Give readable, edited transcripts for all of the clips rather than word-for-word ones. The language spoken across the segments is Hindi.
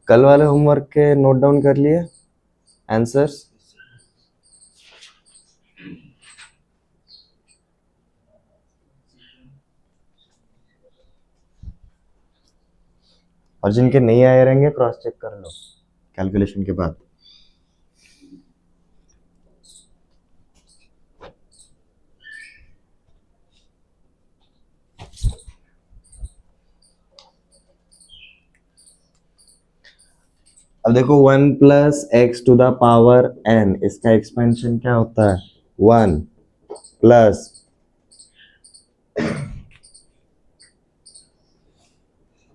कल वाले होमवर्क के नोट डाउन कर लिए आंसर्स? और जिनके नहीं आए रहेंगे क्रॉस चेक कर लो कैलकुलेशन के बाद। अब देखो 1 plus x to the power n, इसका एक्सपेंशन क्या होता है? 1 प्लस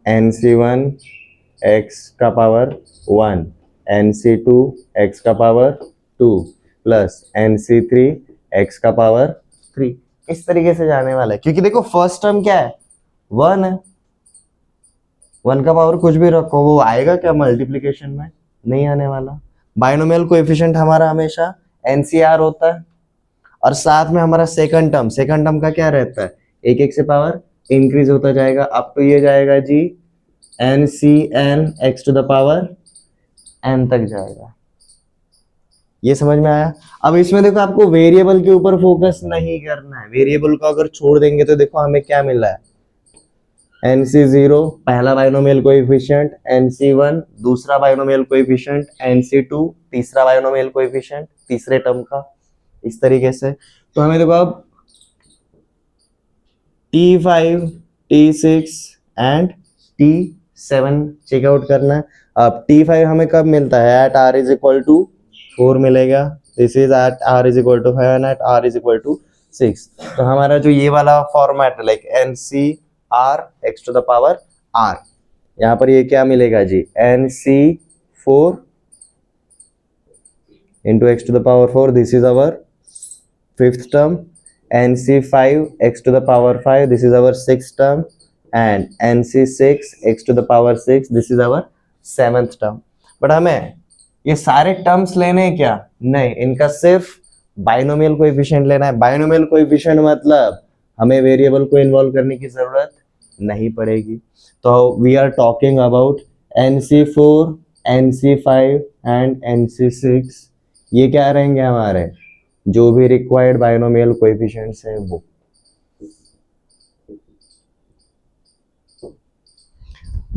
nc1 x का पावर 1 nc2 x का पावर 2 प्लस nc3 x का पावर 3। इस तरीके से जाने वाला है, क्योंकि देखो फर्स्ट टर्म क्या है? 1 है। 1 का पावर कुछ भी रखो, वो आएगा क्या मल्टीप्लीकेशन में? नहीं आने वाला। बाइनोमियल कोएफिशिएंट हमारा हमेशा NCR होता है, और साथ में हमारा सेकंड टर्म का क्या रहता है? एक एक से पावर इंक्रीज होता जाएगा, अब तो ये जाएगा जी NCN x to the power n तक जाएगा। ये समझ में आया? अब इसमें देखो आपको वेरिएबल के ऊपर फोकस नहीं करना है। वेरिएबल को अगर छोड़ देंगे तो देखो हमें क्या मिला है? NC0 पहला बाइनोमियल कोएफिशिएंट, NC1 दूसरा बाइनोमियल कोएफिशिएंट, NC2 तीसरा बाइनोमियल कोएफिशिएंट तीसरे टर्म का। इस तरीके से तो हमें देखो अब T5, T6 and T7 checkout करना है। अब T5 हमें कब मिलता है? At r is equal to 4 मिलेगा। This is at r is equal to 5 and at r is equal to 6। तो हमारा जो ये वाला फॉर्मेट है like NCR x to the power r, यहाँ पर ये क्या मिलेगा जी? NC4 into x to the power 4, this is our fifth term. NC5 x to the power 5, this is our sixth term. And NC6 x to the power 6, this is our seventh term. But हमें ये सारे टर्म्स लेने हैं क्या? नहीं, इनका सिर्फ बाइनोमियल कोएफिशिएंट लेना है। बाइनोमियल कोएफिशिएंट मतलब हमें वेरिएबल को इन्वॉल्व करने की जरूरत नहीं पड़ेगी। तो we are talking about NC4, NC5 and NC6। ये क्या रहेंगे हमारे जो भी रिक्वायर्ड बाइनोमियल कोएफिशिएंट्स है वो।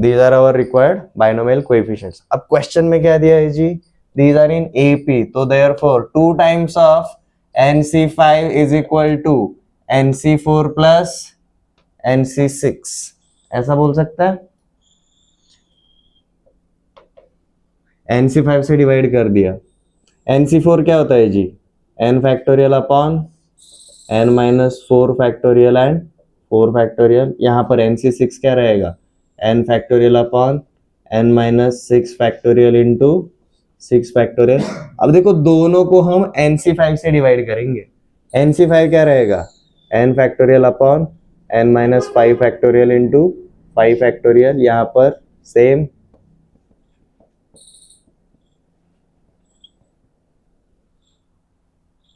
These are our required binomial coefficients. अब क्वेश्चन में क्या दिया है जी? These are in AP, तो therefore 2 times of NC5 is equal to NC4 plus NC6, ऐसा बोल सकता है। NC5 से डिवाइड कर दिया। NC4 क्या होता है जी? n factorial upon n minus 4 factorial and 4 factorial. यहाँ पर NC6 क्या रहेगा? n factorial upon n minus 6 factorial into 6 factorial. अब देखो दोनों को हम NC5 से डिवाइड करेंगे। NC5 क्या रहेगा? n factorial upon n minus 5 factorial into 5 factorial. यहाँ पर सेम।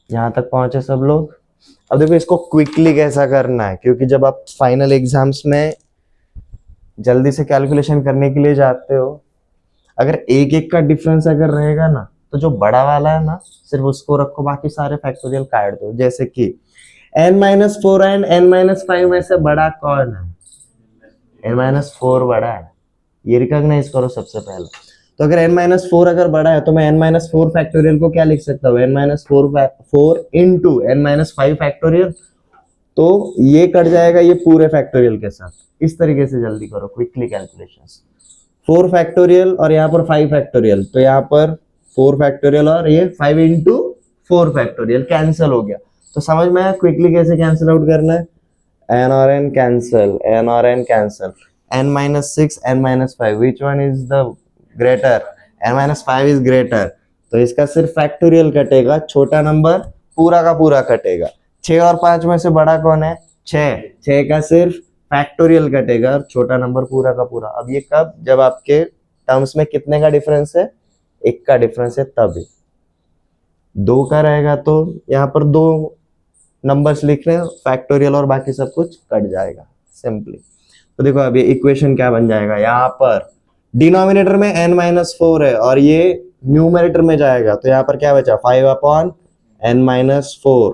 यहाँ तक पहुंचे सब लोग? अब देखो इसको क्विकली कैसा करना है, क्योंकि जब आप फाइनल एग्जाम्स में जल्दी से कैलकुलेशन करने के लिए जाते हो, अगर एक एक का डिफरेंस अगर रहेगा ना, तो जो बड़ा वाला है ना सिर्फ उसको रखो, बाकी सारे फैक्टोरियल काट दो। जैसे कि n-4 एंड n-5 में से बड़ा कौन है? n-4 बड़ा है, ये रिकॉग्नाइज करो सबसे पहले। तो अगर n-4 अगर बड़ा है तो मैं n-4 फैक्टोरियल को क्या लिख सकता हूँ? n-4 into n-5 factorial. तो ये कट जाएगा ये पूरे फैक्टोरियल के साथ। इस तरीके से जल्दी करो क्विकली कैलकुलेशंस। 4 फैक्टोरियल और यहाँ पर 5 फैक्टोरियल, तो यहाँ पर 4 फैक्टोरियल और ये 5 इंटू 4 फैक्टोरियल कैंसिल हो गया। तो समझ में आया क्विकली कैसे कैंसिल आउट करना है? n और n कैंसिल, n और n cancel, n-6 n-5, which one is the greater? n-5 is greater, तो इसका सिर्फ फैक्टोरियल कटेगा, छोटा नंबर पूरा का पूरा कटेगा। 6 और 5 में से बड़ा कौन है? 6 का सिर्फ फैक्टोरियल कटेगा और छोटा नंबर पूरा का पूरा। अब ये कब? जब आपके टर्म्स में कितने का डिफरेंस है? 1 का डिफरेंस है तभी। 2 का रहेगा तो यहाँ पर 2 नंबर्स लिख रहे हैं, फैक्टोरियल और बाकी सब कुछ कट जाएगा सिंपली। तो देखो अब ये इक्वेशन क्या बन जाएगा? यहाँ पर डिनोमिनेटर में n-4 है और ये न्यूमरेटर में जाएगा, तो यहाँ पर क्या बचा 5/n-4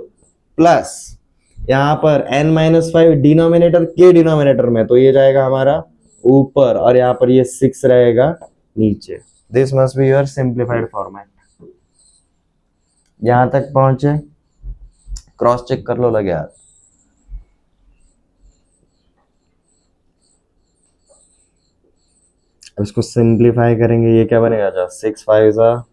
प्लस यहाँ पर n-5 डिनोमिनेटर के डिनोमिनेटर में, तो ये जाएगा हमारा ऊपर और यहाँ पर ये 6 रहेगा नीचे। This must be your simplified format. यहां तक पहुंचे, क्रॉस चेक कर लो लगे यार। अब इसको सिंप्लीफाई करेंगे, ये क्या बनेगा, जो 6×5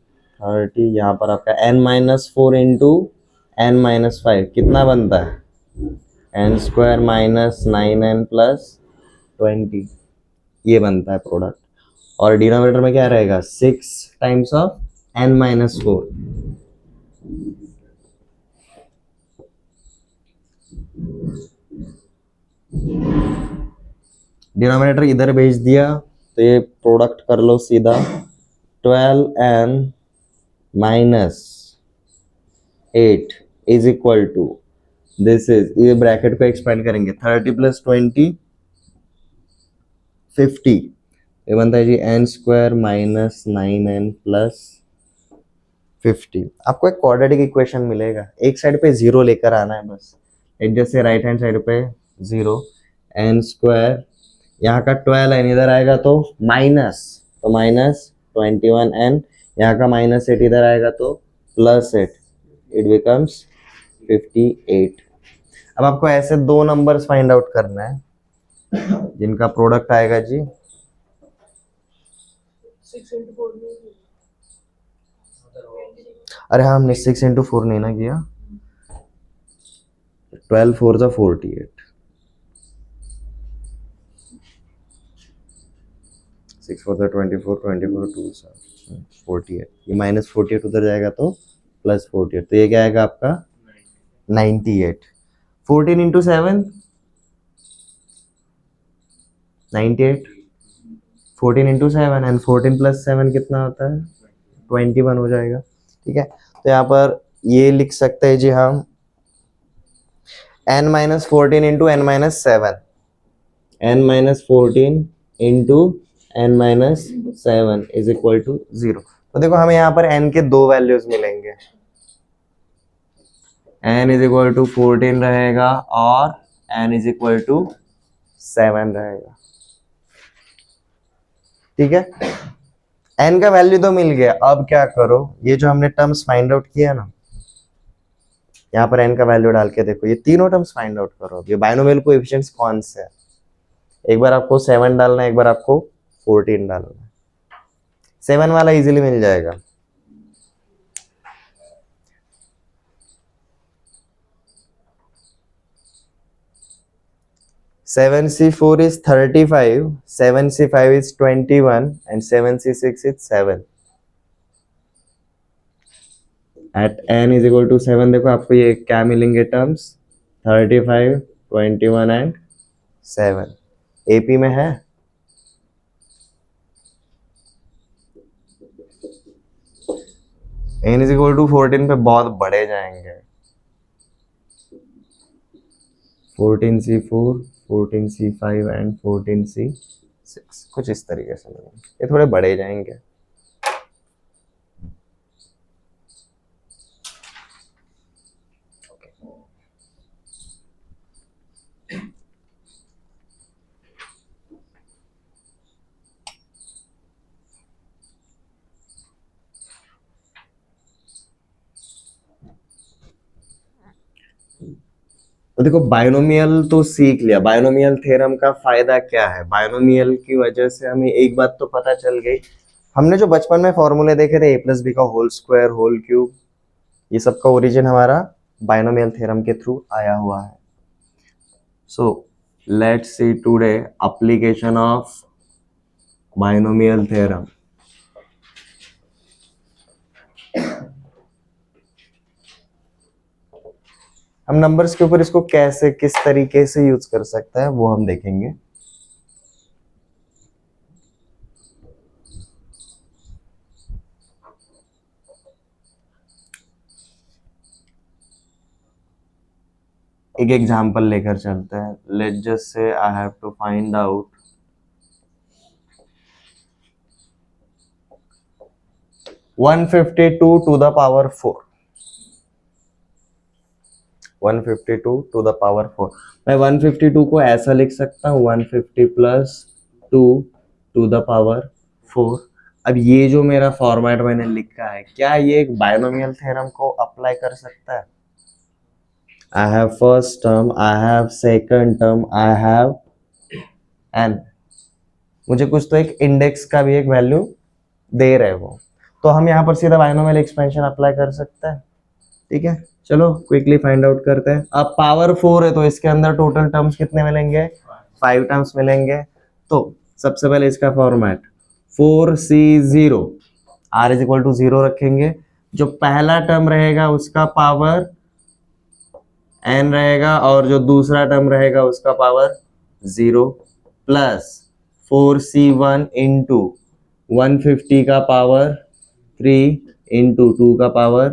= 30, यहाँ पर आपका n-4 इंटू n-5 कितना बनता है, n² - 9n + 20, ये बनता है प्रोडक्ट। और डिनोमिनेटर में क्या रहेगा 6 टाइम्स ऑफ n-4। डिनोमिनेटर इधर भेज दिया, तो ये प्रोडक्ट कर लो सीधा, 12n - 8 = दिस इज, ये ब्रैकेट को एक्सपेंड करेंगे 30 + 20 50, ये बनता है जी n² - 9n + 50। आपको एक क्वाड्रेटिक इक्वेशन मिलेगा, एक साइड पे 0 लेकर आना है बस, एडजस्ट से राइट हैंड साइड पे 0, n², यहाँ का 12n इधर आएगा तो माइनस, तो -21n, यहाँ का -8 इधर आएगा तो +8, इट बिकम्स 58। अब आपको ऐसे दो नंबर्स फाइंड आउट करना है जिनका प्रोडक्ट आएगा जी 6 × 4 में अरे हाँ, हमने 6 × 4 नहीं ना किया, 12 4 = 48, 6 4 = 24, 24 2 48, ये -48 उधर जाएगा तो +48, तो ये क्या आएगा आपका 98। 14 × 7 98, 14 × 7 एंड 14 + 7 कितना होता है 21 हो जाएगा। ठीक है, तो यहाँ पर ये लिख सकते हैं जी हम n-14 × n-7, n-14 × n-7 = 0। तो देखो हमें यहाँ पर n के दो वैल्यूज मिलेंगे, n = 14 रहेगा और n = 7 रहेगा। ठीक है, n का वैल्यू तो मिल गया, अब क्या करो, ये जो हमने टर्म्स फाइंड आउट किया ना, यहाँ पर n का वैल्यू डाल के देखो, ये तीनों टर्म्स फाइंड आउट करो। ये बाइनोमियल कोएफिशिएंट्स कौन से हैं, एक बार आपको 7 डालना है, एक बार आपको 14 डालना है। 7 वाला इजीली मिल जाएगा, seven C 4 is 35, 7c5 is 21 and 7c6 is 7। At n = 7 देखो आपको ये क्या मिलेंगे टर्म्स, 35, 21 एंड 7। एपी में है, n = 14 पे बहुत बड़े जाएंगे, 14c4, 14c5 एंड 14c6, कुछ इस तरीके से मिलेंगे, ये थोड़े बड़े जाएंगे। तो देखो बाइनोमियल तो सीख लिया, बाइनोमियल थ्योरम का फायदा क्या है, बाइनोमियल की वजह से हमें एक बात तो पता चल गई, हमने जो बचपन में फॉर्मूले देखे थे a+b का होल स्क्वायर, होल क्यूब, ये सब का ओरिजिन हमारा बाइनोमियल थ्योरम के थ्रू आया हुआ है। So let's see today application of binomial theorem. हम नंबर्स के ऊपर इसको कैसे किस तरीके से यूज कर सकते हैं वो हम देखेंगे। एक एग्जांपल लेकर चलते हैं। Let's just say I have to find out 152 to the power 4, 152 to the power 4। मैं 152 को ऐसा लिख सकता हूँ 150 प्लस 2 टू द पावर 4। अब ये जो मेरा फॉर्मेट मैंने लिखा है, क्या ये एक बायनोमियल थ्योरम को अप्लाई कर सकता है? I have first term, I have second term, I have an, मुझे कुछ तो एक इंडेक्स का भी एक वैल्यू दे रहे वो, तो हम यहाँ पर सीधा बायनोमियल एक्सपेंशन अप्लाई कर सकते हैं। ठीक है, चलो क्विकली फाइंड आउट करते हैं। अब पावर 4 है तो इसके अंदर टोटल टर्म्स कितने मिलेंगे? 5 टर्म्स मिलेंगे। तो सबसे पहले इसका format 4C0, r is equal to 0 रखेंगे। जो पहला टर्म रहेगा उसका पावर n रहेगा और जो दूसरा टर्म रहेगा उसका पावर 0 प्लस 4C1 इंटू 150 का पावर 3 इंटू 2 का पावर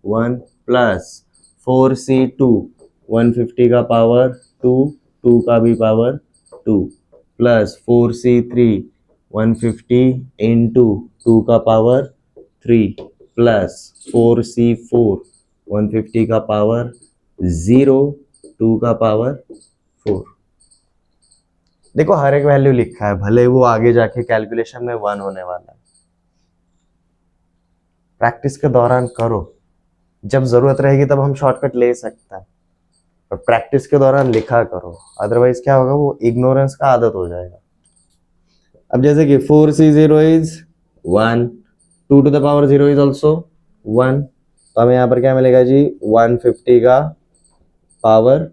1 प्लस 4C2 150 का पावर 2, 2 का भी पावर 2 प्लस 4C3 150 इंटू 2 का पावर 3 प्लस 4C4 150 का पावर 0, 2 का पावर 4। देखो हर एक वैल्यू लिखा है, भले वो आगे जाके कैलकुलेशन में 1 होने वाला है। प्रैक्टिस के दौरान करो, जब जरूरत रहेगी तब हम शॉर्टकट ले सकते हैं, पर प्रैक्टिस के दौरान लिखा करो, अदरवाइज क्या होगा, वो इग्नोरेंस का आदत हो जाएगा। अब जैसे कि 4C0 is 1, 2 to the power 0 is also 1, तो हमें यहाँ पर क्या मिलेगा जी, 150 का पावर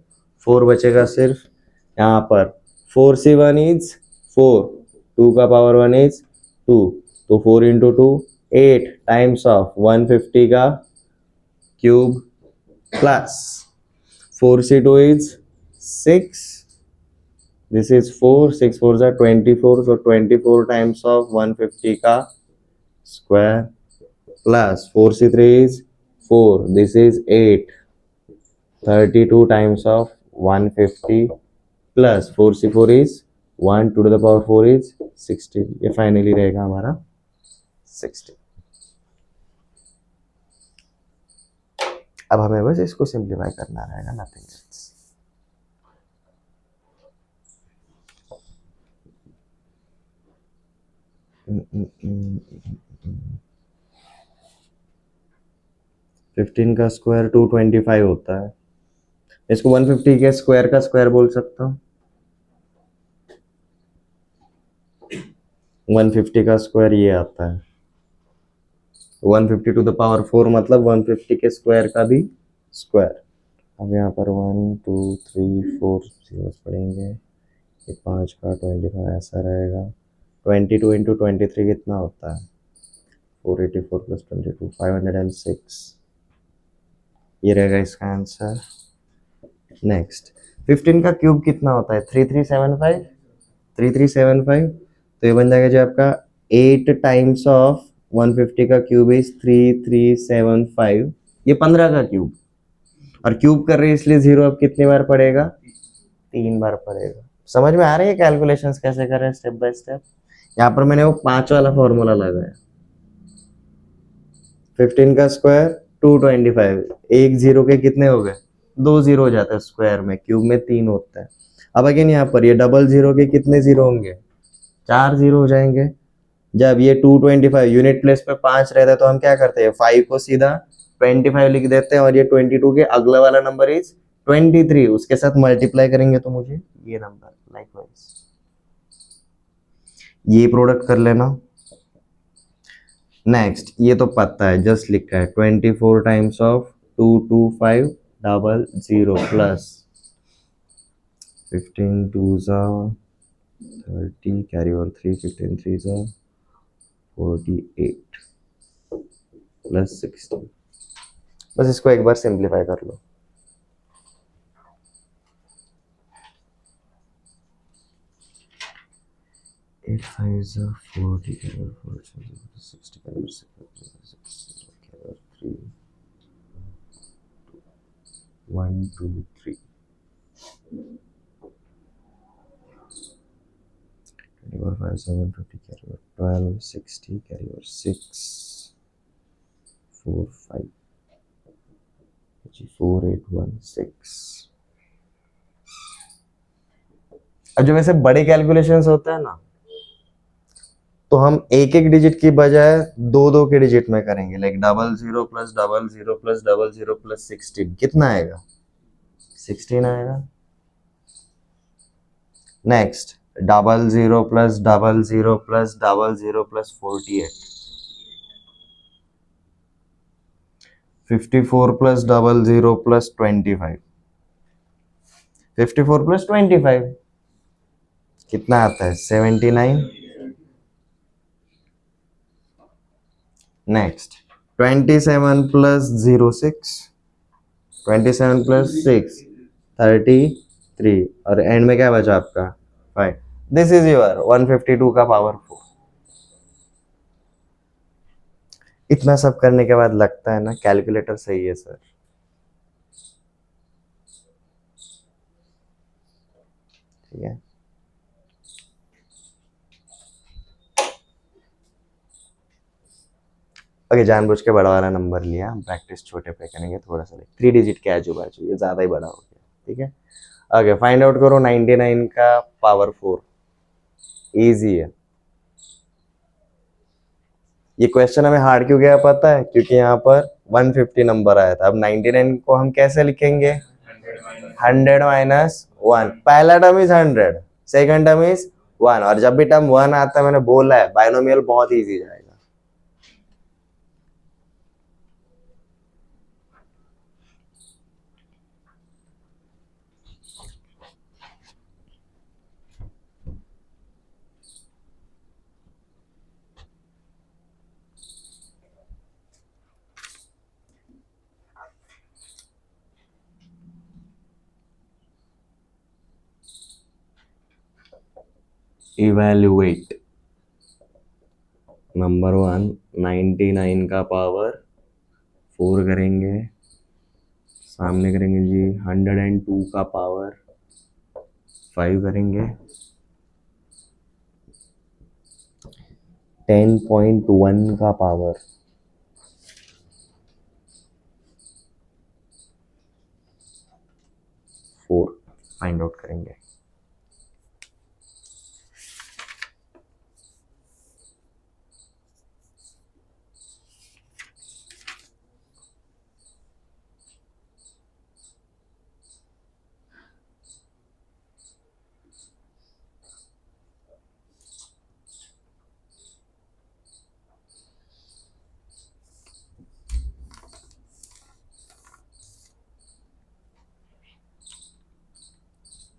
4 बचेगा सिर्फ। यहाँ पर 4C1 इज 4, 2 का पावर 1 इज 2, तो 4 इंटू 2 8 टाइम्स ऑफ 150 का cube plus 4C2 is 6, this is 4, 6 4s are 24, so 24 times of 150 का square plus 4C3 is 4, this is 8, 32 times of 150 plus 4C4 is 1, 2 to the power 4 is 16, ये फाइनली रहेगा हमारा 16। अब हमें बस इसको सिंप्लीफाई करना रहेगा, नथिंग एल्स। फिफ्टीन का स्क्वायर 225 होता है, इसको 150 के स्क्वायर का स्क्वायर बोल सकता हूँ। 150 का स्क्वायर ये आता है 150 टू द पावर 4, मतलब 150 के स्क्वायर का भी स्क्वायर। अब यहाँ पर 1 2 3 4 जीरोस पड़ेंगे, ये 5 का 25 ऐसा रहेगा। 22 इंटू 23 कितना होता है? 484 प्लस 22 506, ये रहेगा इसका आंसर। नेक्स्ट 15 का क्यूब कितना होता है? 3375, 3375, तो ये बन जाएगा जो आपका 8 टाइम्स ऑफ 150 का क्यूब इज 3375, ये 15 का क्यूब, और क्यूब कर रहे हैं इसलिए 0 अब कितनी बार पड़ेगा? 3 बार पड़ेगा। समझ में आ रही है कैलकुलेशंस कैसे कर रहे हैं स्टेप बाय स्टेप? यहाँ पर मैंने वो 5 वाला फॉर्मूला लगाया, 15 का स्क्वायर 225, एक जीरो के कितने हो गए? 2 जीरो हो जाता है स्क्वायर में, क्यूब में 3 होता है। अब अगेन यहाँ पर ये डबल जीरो के कितने जीरो होंगे? 4 जीरो हो जाएंगे। जब ये 225 यूनिट प्लेस पे 5 रहता है तो हम क्या करते हैं, 5 को सीधा 25 लिख देते हैं, और ये 22 के अगला वाला नंबर इज 23, उसके साथ मल्टीप्लाई करेंगे तो मुझे ये नंबर लाइकवाइज ये प्रोडक्ट कर लेना। नेक्स्ट ये तो पता है, जस्ट लिखा है 24 times of 22500 plus 15 2s 30 carry over 3, 15 3s 48 plus 16। बस इसको एक बार सिंप्लीफाई कर लो। Eight fives are 40, 60, 3, 1 2 3, 24 5 7 50 carry over 12, 60 carry over 6, 4 5 4816। अब जब ऐसे बड़े कैलकुलेशंस होते हैं ना, तो हम एक एक डिजिट की बजाय दो दो के डिजिट में करेंगे, लाइक 00 + 00 + 00 + 16 कितना आएगा? 16 आएगा। नेक्स्ट 00 + 00 + 00 + 48, 54 + 00 + 25, 54 + 25 कितना आता है? 79। नेक्स्ट 27 + 06, 27 + 6 33, और एंड में क्या बचा आपका? 5। दिस इज योर 152 का पावर 4। इतना सब करने के बाद लगता है ना कैलकुलेटर सही है सर। ठीक है, ओके, जानबूझ के बड़ा वाला नंबर लिया, हम प्रैक्टिस छोटे पे करेंगे थोड़ा सा, 3 डिजिट के आजू बाजू, ये ज्यादा ही बड़ा हो गया। ठीक है, ओके, फाइंड आउट करो 99 का पावर 4। इजी है। ये क्वेश्चन हमें हार्ड क्यों गया पता है? क्योंकि यहाँ पर 150 नंबर आया था। अब 99 को हम कैसे लिखेंगे? 100 - 1। पहला term is 100, second term is 1, और जब भी टर्म 1 आता है, मैंने बोला है बाइनोमियल बहुत इजी जाएगा। इवेल्युएट नंबर 1, 99 का पावर 4 करेंगे, सामने करेंगे जी 102 का पावर 5 करेंगे, 10.1 का पावर 4 फाइंड आउट करेंगे।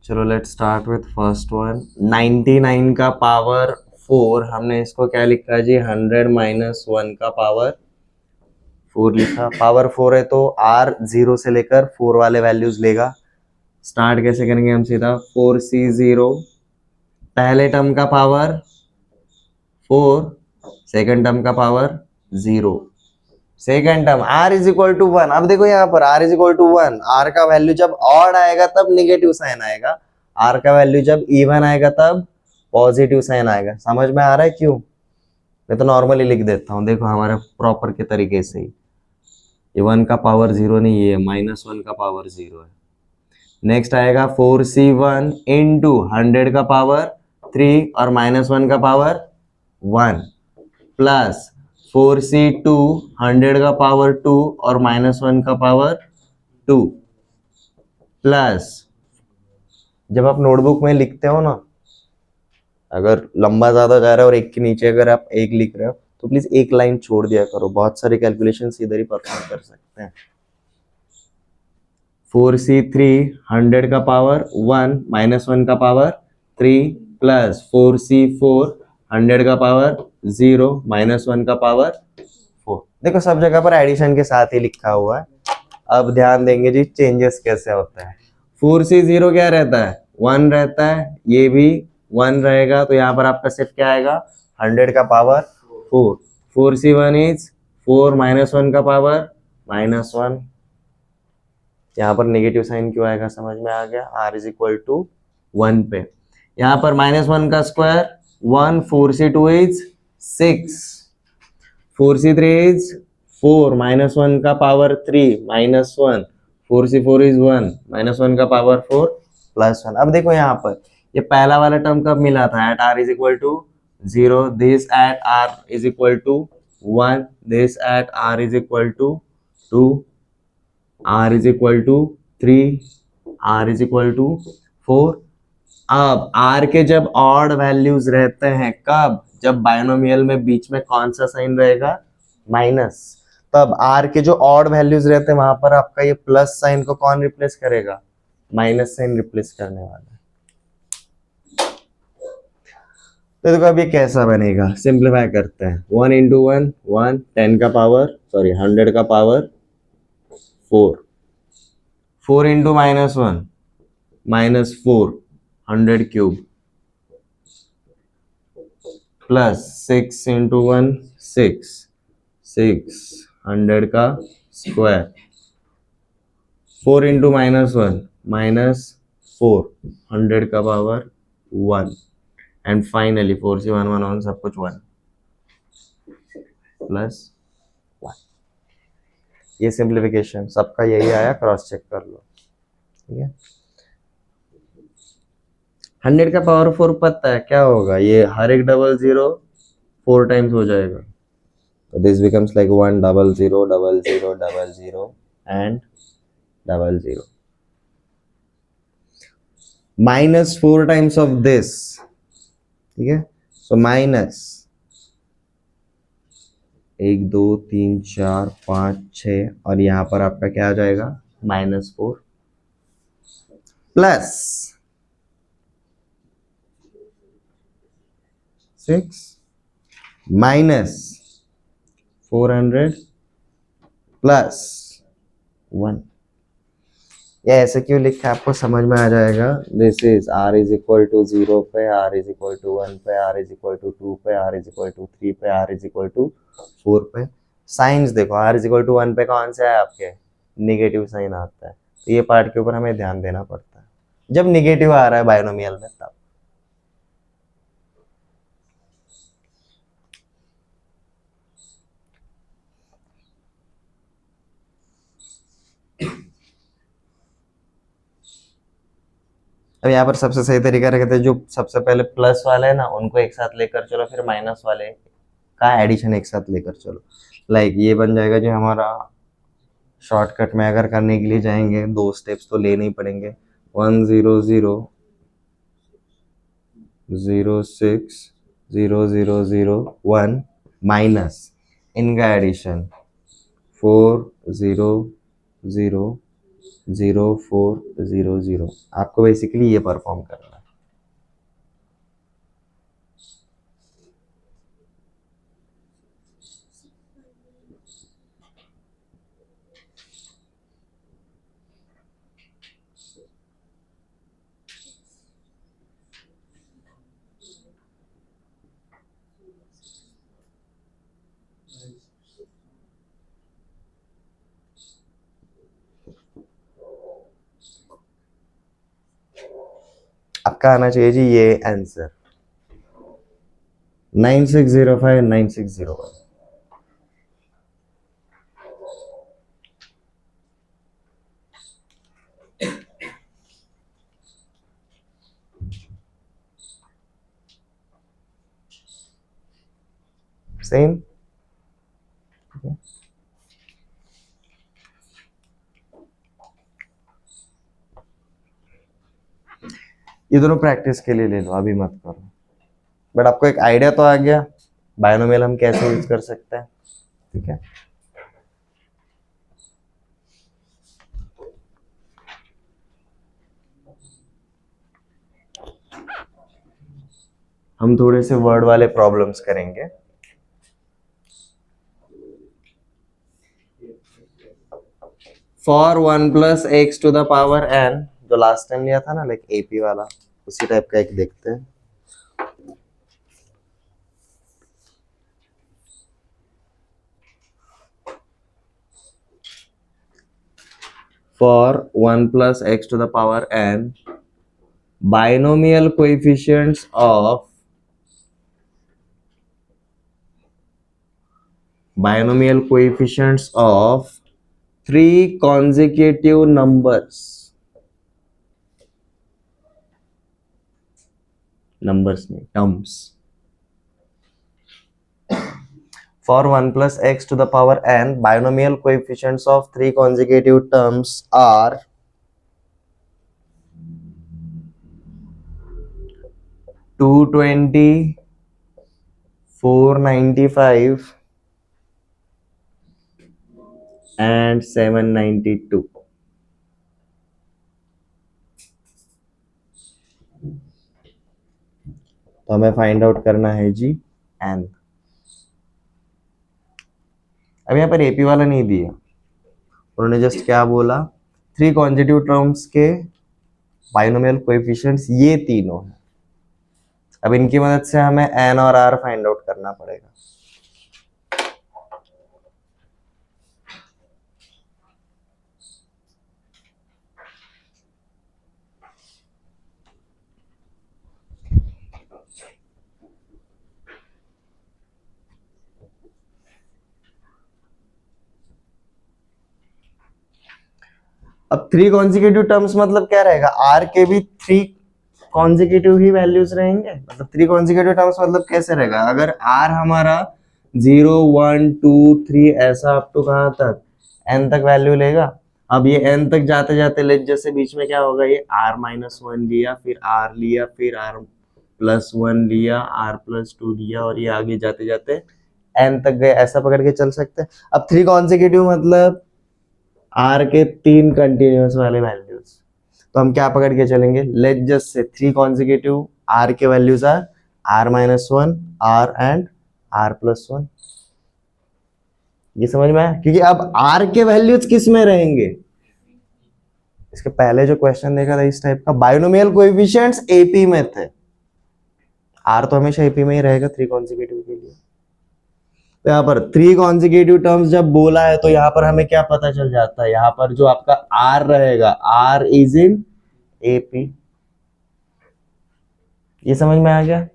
चलो let's start with first one. 99 का पावर 4, हमने इसको क्या लिखा जी? 100 - 1 का पावर 4 लिखा। पावर 4 है तो r 0 से लेकर 4 वाले वैल्यूज लेगा। स्टार्ट कैसे करेंगे हम? सीधा 4c0, पहले टर्म का पावर 4, सेकंड टर्म का पावर 0, सेकंड टर्म r = 1। अब देखो यहाँ पर r = 1, r का वैल्यू जब ऑड आएगा तब निगेटिव साइन आएगा, r का वैल्यू जब इवन आएगा तब पॉजिटिव साइन आएगा। समझ में आ रहा है क्यों? मैं तो नॉर्मली लिख देता हूँ, देखो हमारे प्रॉपर के तरीके से ही। ये 1 का पावर 0 नहीं, ये -1 का पावर 0 है। नेक्स्ट आएगा 4c1 इंटू 100 का पावर 3 और -1 का पावर 1 प्लस 4c2 100 का पावर 2 और -1 का पावर 2 प्लस, जब आप नोटबुक में लिखते हो ना, अगर लंबा ज्यादा जा रहा है और एक के नीचे अगर आप एक लिख रहे हो तो प्लीज एक लाइन छोड़ दिया करो, बहुत सारे कैलकुलेशन इधर ही परफॉर्म कर सकते हैं। 4c3 100 का पावर 1 -1 का पावर 3 प्लस 4c4 100 का पावर 0 -1 का पावर 4। देखो सब जगह पर एडिशन के साथ ही लिखा हुआ है। अब ध्यान देंगे जी चेंजेस कैसे होता है। 4c0 क्या रहता है? 1 रहता है, ये भी 1 रहेगा, तो यहाँ पर आपका सिर्फ क्या आएगा? 100 का पावर 4। 4c1 इज 4 -1 का पावर -1। यहाँ पर नेगेटिव साइन क्यों आएगा? समझ में आ गया? r = 1 पे। यहाँ पर -1 का square 1, 4c2 is 6, 4c3 is 4 -1 का पावर 3 -1, 4 से 4 इज 1, -1 का पावर 4 +1। अब देखो यहाँ पर ये पहला वाला टर्म कब मिला था? At r is equal to 0, this at r is equal to 1, this at r is equal to 2, r is equal to 3, r is equal to 4। अब r के जब ऑड वैल्यूज रहते हैं, कब? जब बायनोमियल में बीच में कौन सा साइन रहेगा? माइनस। तब r के जो ऑड वैल्यूज रहते हैं वहां पर आपका ये प्लस साइन को कौन रिप्लेस करेगा? माइनस साइन रिप्लेस करने वाला है। तो देखो अब ये कैसा बनेगा, सिंप्लीफाई करते हैं। 1 इंटू 1 1, 10 का पावर 100 का power 4, 4 into -1 -4, 100 cube, plus 6 into 1 6, 100 का स्क्वायर, 4 इंटू -1 -4, 100 का पावर 1, एंड फाइनली 4 से 1 1 सब कुछ 1 प्लस 1। ये सिंप्लीफिकेशन सबका यही आया, क्रॉस चेक कर लो। ठीक है, 100 का पावर 4 पता है क्या होगा? ये हर एक डबल जीरो 4 टाइम्स हो जाएगा, तो this becomes like 1 0 0 0 0 0 and 0 -4 times of this. ठीक है, सो माइनस 1 2 3 4 5 6, और यहां पर आपका क्या आ जाएगा? -4 प्लस 6 माइनस 400 प्लस 1। ये ऐसे क्यों लिखा है आपको समझ में आ जाएगा। This is r is equal to 0 पे, r इज इक्वल टू 1 पे, r इज इक्वल टू 2 पे, r इज इक्वल टू 3 पे, r इज इक्वल टू 4 पे। साइंस देखो, r इज इक्वल टू 1 पे कौन सा है आपके? निगेटिव साइन आता है, तो ये पार्ट के ऊपर हमें ध्यान देना पड़ता है जब निगेटिव आ रहा है बायनोमियल में तब। अब यहाँ पर सबसे सही तरीका रहता है, जो सबसे पहले प्लस वाले है ना उनको एक साथ लेकर चलो, फिर माइनस वाले का एडिशन एक साथ लेकर चलो। लाइक ये बन जाएगा जो हमारा शॉर्टकट में अगर करने के लिए जाएंगे 2 स्टेप्स तो लेने ही पड़ेंगे। 1 0 0 0 6 0 0 0 1 माइनस इनका एडिशन 4 0 0 0 4 0 0। आपको बेसिकली ये परफॉर्म करना है। आपका आना चाहिए जी ये आंसर 9605 9601। सेम। ये दोनों प्रैक्टिस के लिए ले लो, अभी मत करो, बट आपको एक आइडिया तो आ गया बायनोमियल हम कैसे यूज कर सकते हैं। ठीक है, हम थोड़े से वर्ड वाले प्रॉब्लम्स करेंगे। For 1 plus x to the power n, जो लास्ट टाइम लिया था ना लाइक एपी वाला, उसी टाइप का एक देखते हैं। For 1 plus x to the power n, binomial coefficients of binomial coefficients of 3 consecutive numbers नहीं terms for 1 plus x to the power n. Binomial coefficients of 3 consecutive terms are 220, 495 and 792. तो हमें फाइंड आउट करना है जी n. अब यहाँ पर एपी वाला नहीं दिया, उन्होंने जस्ट क्या बोला, 3 कॉन्जिटिव टर्म्स के बाइनोमियल कोएफिशिएंट्स ये तीनों हैं. अब इनकी मदद से हमें n और r फाइंड आउट करना पड़ेगा. अब 3 कॉन्जिक्यूटिव टर्म्स मतलब क्या रहेगा, r के भी 3 कॉन्जिक्यूटिव ही वैल्यूज रहेंगे. मतलब 3 कॉन्जिक्यूटिव टर्म्स मतलब कैसे रहेगा, अगर r हमारा 0 1 2 3 ऐसा अप टू कहां तक n तक वैल्यू लेगा. अब ये n तक जाते जाते लेट जैसे बीच में क्या होगा, ये r माइनस 1 लिया, फिर r लिया, फिर r प्लस 1 लिया, r प्लस 2 लिया, और ये आगे जाते जाते n तक गए. ऐसा पकड़ के चल सकते हैं. अब 3 कॉन्जिक्यूटिव मतलब r के 3 कंटिन्यूअस वाले वैल्यूज. तो हम क्या पकड़ के चलेंगे, late just say 3 consecutive r के values are r minus 1, r and r plus 1. ये समझ में आया, क्योंकि अब r के वैल्यूज किस में रहेंगे. इसके पहले जो क्वेश्चन देखा था इस टाइप का, बाइनोमियल कोएफिशिएंट्स एपी में थे. r तो हमेशा एपी में ही रहेगा 3 कॉन्जिक्यूटिव के लिए. तो यहाँ पर 3 कॉन्जिक्यूटिव टर्म्स जब बोला है तो यहाँ पर हमें क्या पता चल जाता है, यहाँ पर जो आपका r रहेगा, r इज इन एपी. ये समझ में आ गया.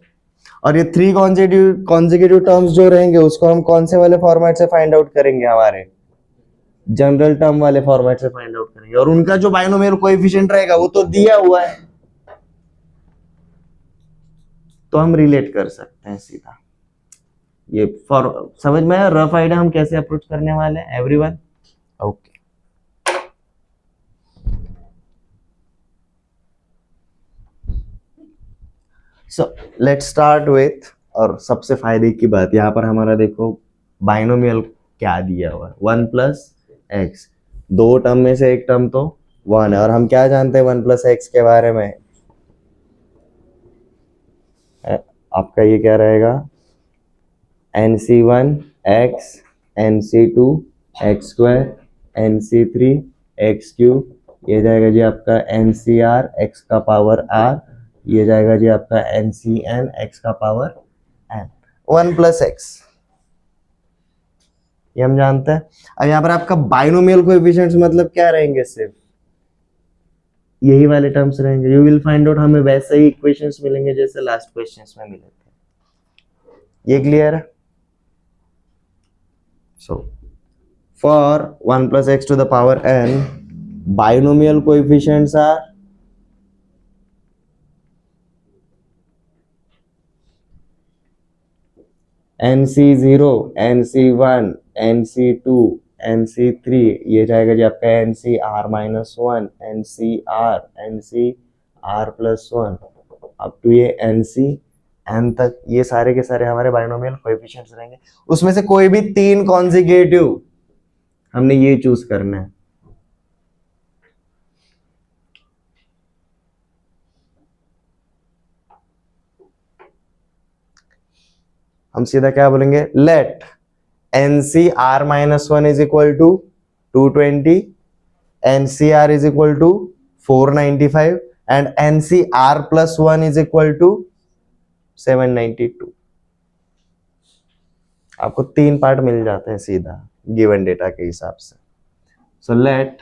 और ये 3 कॉन्जिक्यूटिव टर्म्स जो रहेंगे उसको हम कौन से वाले फॉर्मेट से फाइंड आउट करेंगे, हमारे जनरल टर्म वाले फॉर्मेट से फाइंड आउट करेंगे. और उनका जो बाइनोमियल कोएफिशिएंट रहेगा वो तो दिया हुआ है, तो हम रिलेट कर सकते हैं सीधा. ये समझ में आया रफ आइडिया हम कैसे अप्रोच करने वाले हैं everyone. Okay, so let's start with, और सबसे फायदे की बात यहाँ पर हमारा देखो बाइनोमियल क्या दिया हुआ है, 1 प्लस एक्स. 2 टर्म में से एक टर्म तो 1 है, और हम क्या जानते हैं 1 प्लस एक्स के बारे में, आपका ये क्या रहेगा, NC1 x, NC2 x square, NC3 x cube. ये जाएगा जी आपका NCR x का पावर r. ये जाएगा जी आपका NCN x का पावर n. 1 प्लस एक्स ये हम जानते हैं. अब यहाँ पर आपका बाइनोमियल कोएफिशिएंट्स मतलब क्या रहेंगे, सिर्फ यही वाले टर्म्स रहेंगे. यू विल फाइंड आउट, हमें वैसे ही इक्वेशंस मिलेंगे जैसे लास्ट क्वेश्चंस में मिले थे. ये क्लियर है. So, for 1 plus x to the power n, binomial coefficients are NC0, NC1, NC2, NC3. ये जाएगा जी आपका NCR minus 1, NCR, NCR plus 1 up to ये NCN तक. ये सारे के सारे हमारे बाइनोमियल कोएफिशिएंट्स रहेंगे. उसमें से कोई भी 3 कॉन्जिक्यूटिव हमने ये चूज करना है. हम सीधा क्या बोलेंगे, let NCR minus 1 is equal to 220, NCR is equal to 495 and NCR plus 1 is equal to 792. आपको 3 पार्ट मिल जाते हैं सीधा गिवन डेटा के हिसाब से. So let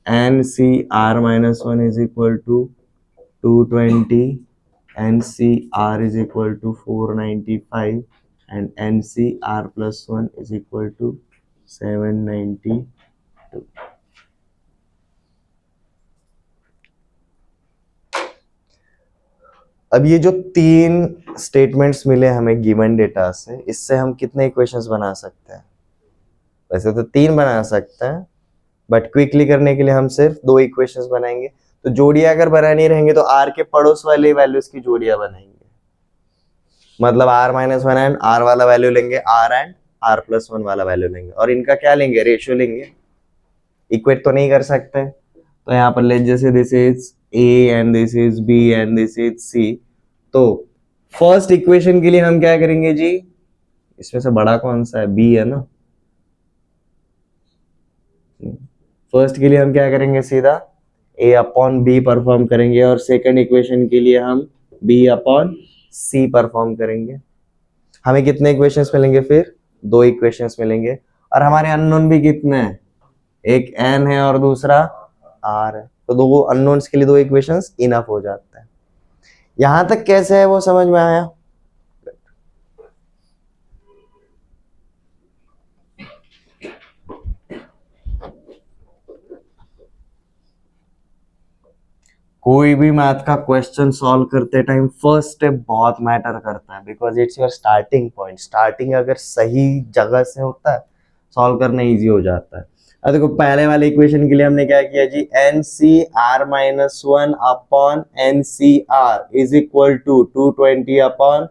NCR minus 1 is equal to 220, NCR is equal to 495 and NCR plus 1 is equal to 792. अब ये जो तीन स्टेटमेंट्स मिले हमें गिवन डेटा से, इससे हम कितने इक्वेशंस बना सकते हैं? वैसे तो तीन बना सकते हैं, बट क्विकली करने के लिए हम सिर्फ दो इक्वेशंस बनाएंगे। तो जोड़ियां अगर बनानी रहेंगे तो आर के पड़ोस वाले वैल्यूज की जोड़ियां बनाएंगे, मतलब r minus one and r वाला वैल्यू लेंगे, r and r plus one वाला वैल्यू लेंगे, और इनका क्या लेंगे? रेशियो लेंगे। इक्वेट तो नहीं कर सकते, तो यहाँ पर ले जैसे this is a and this is b and this is c, तो फर्स्ट इक्वेशन के लिए हम क्या करेंगे जी? इसमें से बड़ा कौन सा है? b है ना। फर्स्ट के लिए हम क्या करेंगे? सीधा a अपॉन b परफॉर्म करेंगे, और सेकंड इक्वेशन के लिए हम b अपॉन c परफॉर्म करेंगे। हमें कितने इक्वेशंस मिलेंगे फिर? दो इक्वेशंस मिलेंगे, और हमारे अननोन भी कितने हैं? एक n है और दूसरा r है, तो दो अननोन्स के लिए दो इक्वेशंस इनफ हो जाता है। यहां तक कैसे है वो समझ में आया? कोई भी मैथ का क्वेश्चन सॉल्व करते टाइम फर्स्ट स्टेप बहुत मैटर करता है, because it's your starting point. Starting अगर सही जगह से होता है, सॉल्व करना इजी हो जाता है। अब देखो पहले वाले इक्वेशन के लिए हमने क्या किया जी? N C R minus one upon N C are is equal to 220 upon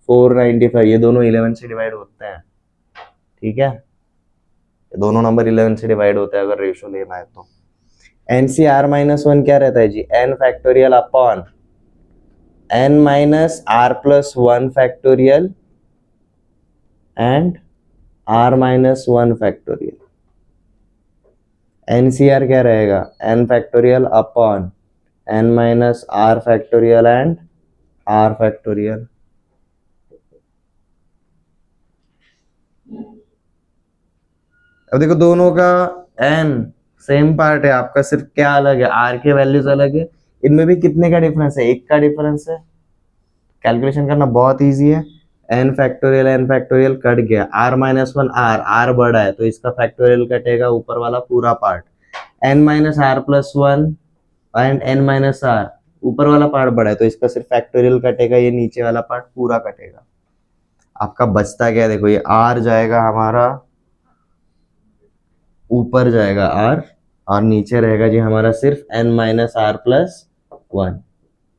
495। ये दोनों 11 से डिवाइड होते हैं, ठीक है? ये दोनों नंबर 11 से डिवाइड होते हैं अगर रेशियो लेना है तो। N C R minus one क्या रहता है जी? N factorial upon N minus are plus one factorial and R minus one factorial. NCR क्या रहेगा? N factorial upon N minus R factorial and R factorial. अब देखो दोनों का एन सेम पार्ट है, आपका सिर्फ क्या अलग है? आर के वैल्यूज अलग है। इनमें भी कितने का डिफरेंस है? एक का डिफरेंस है। कैलकुलेशन करना बहुत इजी है। एन फैक्टोरियल कट गया, आर माइनस वन, आर बड़ा है तो इसका फैक्टोरियल कटेगा, ऊपर वाला पूरा part. N minus are plus one and n minus r, ऊपर वाला पार्ट बड़ा है तो इसका सिर्फ फैक्टोरियल कटेगा, ये नीचे वाला पार्ट पूरा कटेगा। आपका बचता क्या है? देखो ये आर जाएगा हमारा, ऊपर जाएगा आर, और नीचे रहेगा जी हमारा सिर्फ n minus are plus one.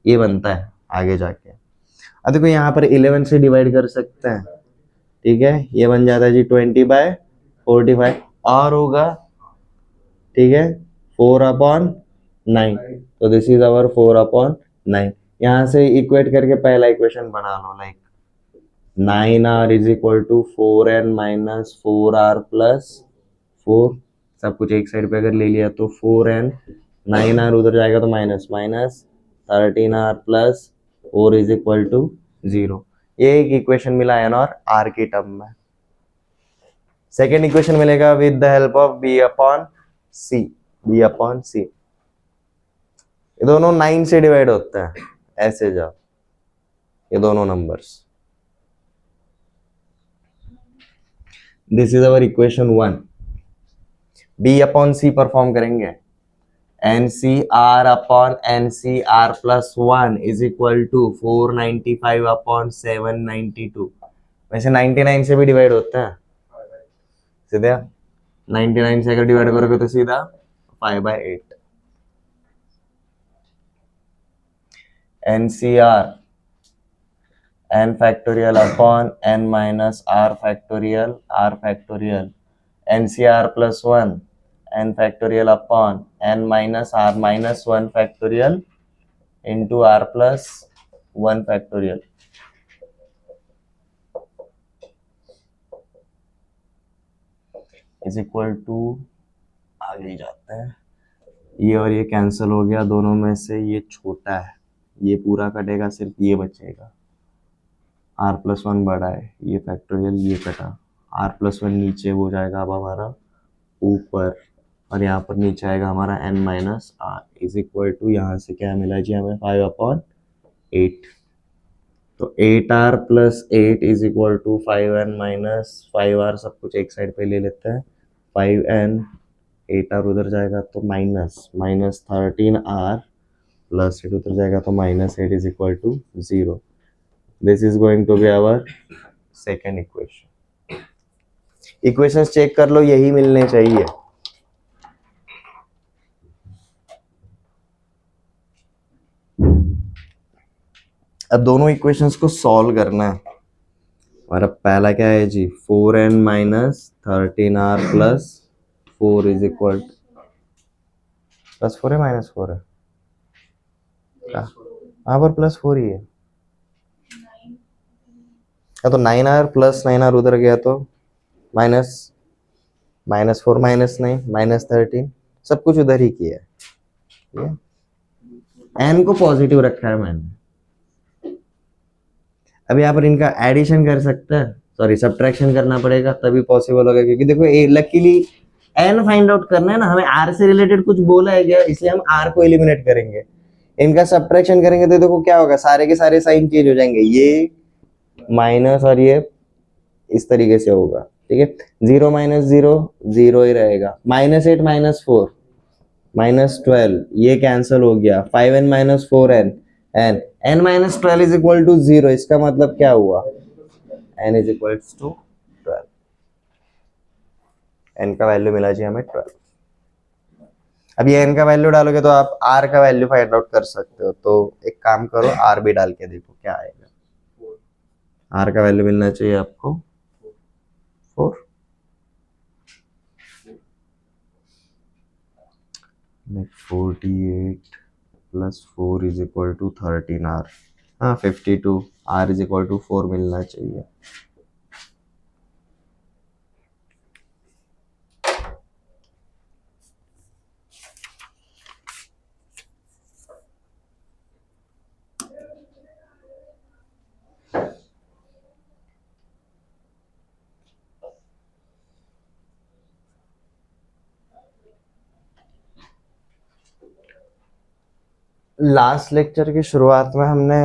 ये बनता है आगे जाके। अब देखो यहाँ पर 11 से डिवाइड कर सकते हैं, ठीक है? ये बन जाता है जी 20/45, और होगा, ठीक है, 4/9। तो दिस इज अवर 4/9। यहाँ से इक्वेट करके पहला इक्वेशन बना लो, like 9r is equal to 4n minus 4r plus 4। सब कुछ एक साइड पे अगर ले लिया तो 4n, 9r उधर जाएगा तो minus minus 13r plus 4 is equal to 0। ये एक इक्वेशन मिला एन और आर की टर्म में। सेकेंड इक्वेशन मिलेगा with the help of B upon C. B upon C, ये दोनों 9 से डिवाइड होते हैं, ऐसे जाओ ये दोनों numbers. This is our equation 1। B upon C perform करेंगे, N C R upon N C R plus one is equal to 495 upon 792। वैसे 99 से भी डिवाइड होता है सीधा, 99 से अगर डिवाइड करोगे तो सीधा 5/8। NCR n factorial upon n minus r factorial NCR plus 1 n factorial upon n minus r minus 1 factorial into r plus 1 factorial is equal to, आगे जाते हैं, ये और ये कैंसिल हो गया, दोनों में से ये छोटा है, ये पूरा कटेगा, सिर्फ ये बचेगा। r प्लस वन बड़ा है, ये फैक्टोरियल ये कटा, r प्लस वन नीचे हो जाएगा अब हमारा ऊपर, और यहाँ पर नीचे आएगा हमारा n minus r is equal to, यहाँ से क्या मिला जी हमें 5/8। तो 8r plus 8 is equal to 5n minus 5r, सब कुछ एक साइड पे ले लेते हैं, 5n, 8r उधर जाएगा तो माइनस 13r प्लस 8 उधर जाएगा तो -8 is equal to 0. This is going to be our second equation. Equations check कर लो, यही मिलने चाहिए. अब दोनों इक्वेशंस को सॉल्व करना है. हमारा पहला क्या है जी, 4n minus 13r plus 4 is equal plus 4 है माइनस 4 है, यहाँ पर प्लस 4 ही है. तो 9r प्लस 9r उधर गया तो माइनस 4 माइनस 9 माइनस 13, सब कुछ उधर ही किया है. n को पॉजिटिव रखा है मैंने. अब यहाँ पर इनका एडिशन कर सकते हैं, सॉरी सब्ट्रैक्शन करना पड़ेगा तभी पॉसिबल होगा, क्योंकि देखो लकीली n फाइंड आउट करना है ना, हमें r से रिलेटेड कुछ बोला है क्या, इसलिए हम r को एलिमिनेट करेंगे. इनका सब्ट्रैक्शन करेंगे तो देखो क्या होगा, सारे के सारे साइन चेंज हो जाएंगे, ये माइनस और ये इस तरीके से होगा. ठीक है, 0 माइनस 0 0 ही रहेगा, -8 माइनस 4 -12 ये कैंसिल हो गया, 5n minus 4n n n minus 12 is equal to 0. इसका मतलब क्या हुआ, n is equal to 12. n का वैल्यू मिला जी हमें 12. अब ये n का वैल्यू डालोगे तो आप r का वैल्यू फाइंड आउट कर सकते हो. तो एक काम करो, r भी डाल के देखो क्या आएगा. r का वैल्यू मिलना चाहिए आपको 4. Next 48 plus 4 is equal to 13r. हाँ 52, r इज इक्वल टू 4 मिलना चाहिए. लास्ट लेक्चर की शुरुआत में हमने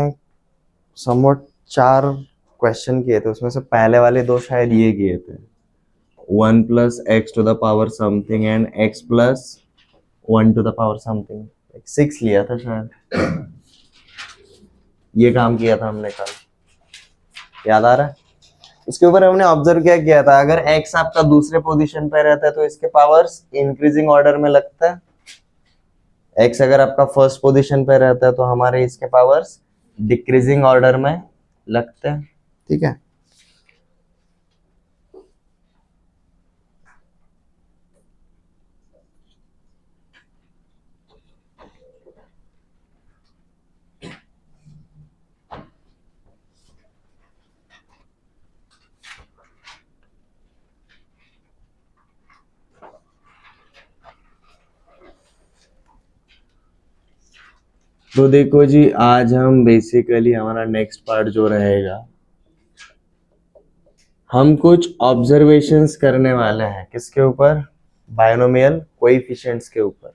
समवट 4 क्वेश्चन किए थे, उसमें से पहले वाले 2 शायद ये किए थे, 1 plus x to the power something and x plus 1 to the power something. 6 लिया था शायद, ये काम किया था हमने कल, याद आ रहा है. इसके ऊपर हमने ऑब्जर्व क्या किया था, अगर x आपका दूसरे पोजीशन पे रहता है तो इसके पावर्स इंक्रीजिंग ऑर्डर में लगता है, x अगर आपका फर्स्ट पोजीशन पे रहता है तो हमारे इसके पावर्स डिक्रीजिंग ऑर्डर में लगते हैं. ठीक है, तो देखो जी, आज हम बेसिकली हमारा नेक्स्ट पार्ट जो रहेगा, हम कुछ ऑब्जर्वेशंस करने वाले हैं. किसके ऊपर, बायनोमियल कोएफिशिएंट्स के ऊपर.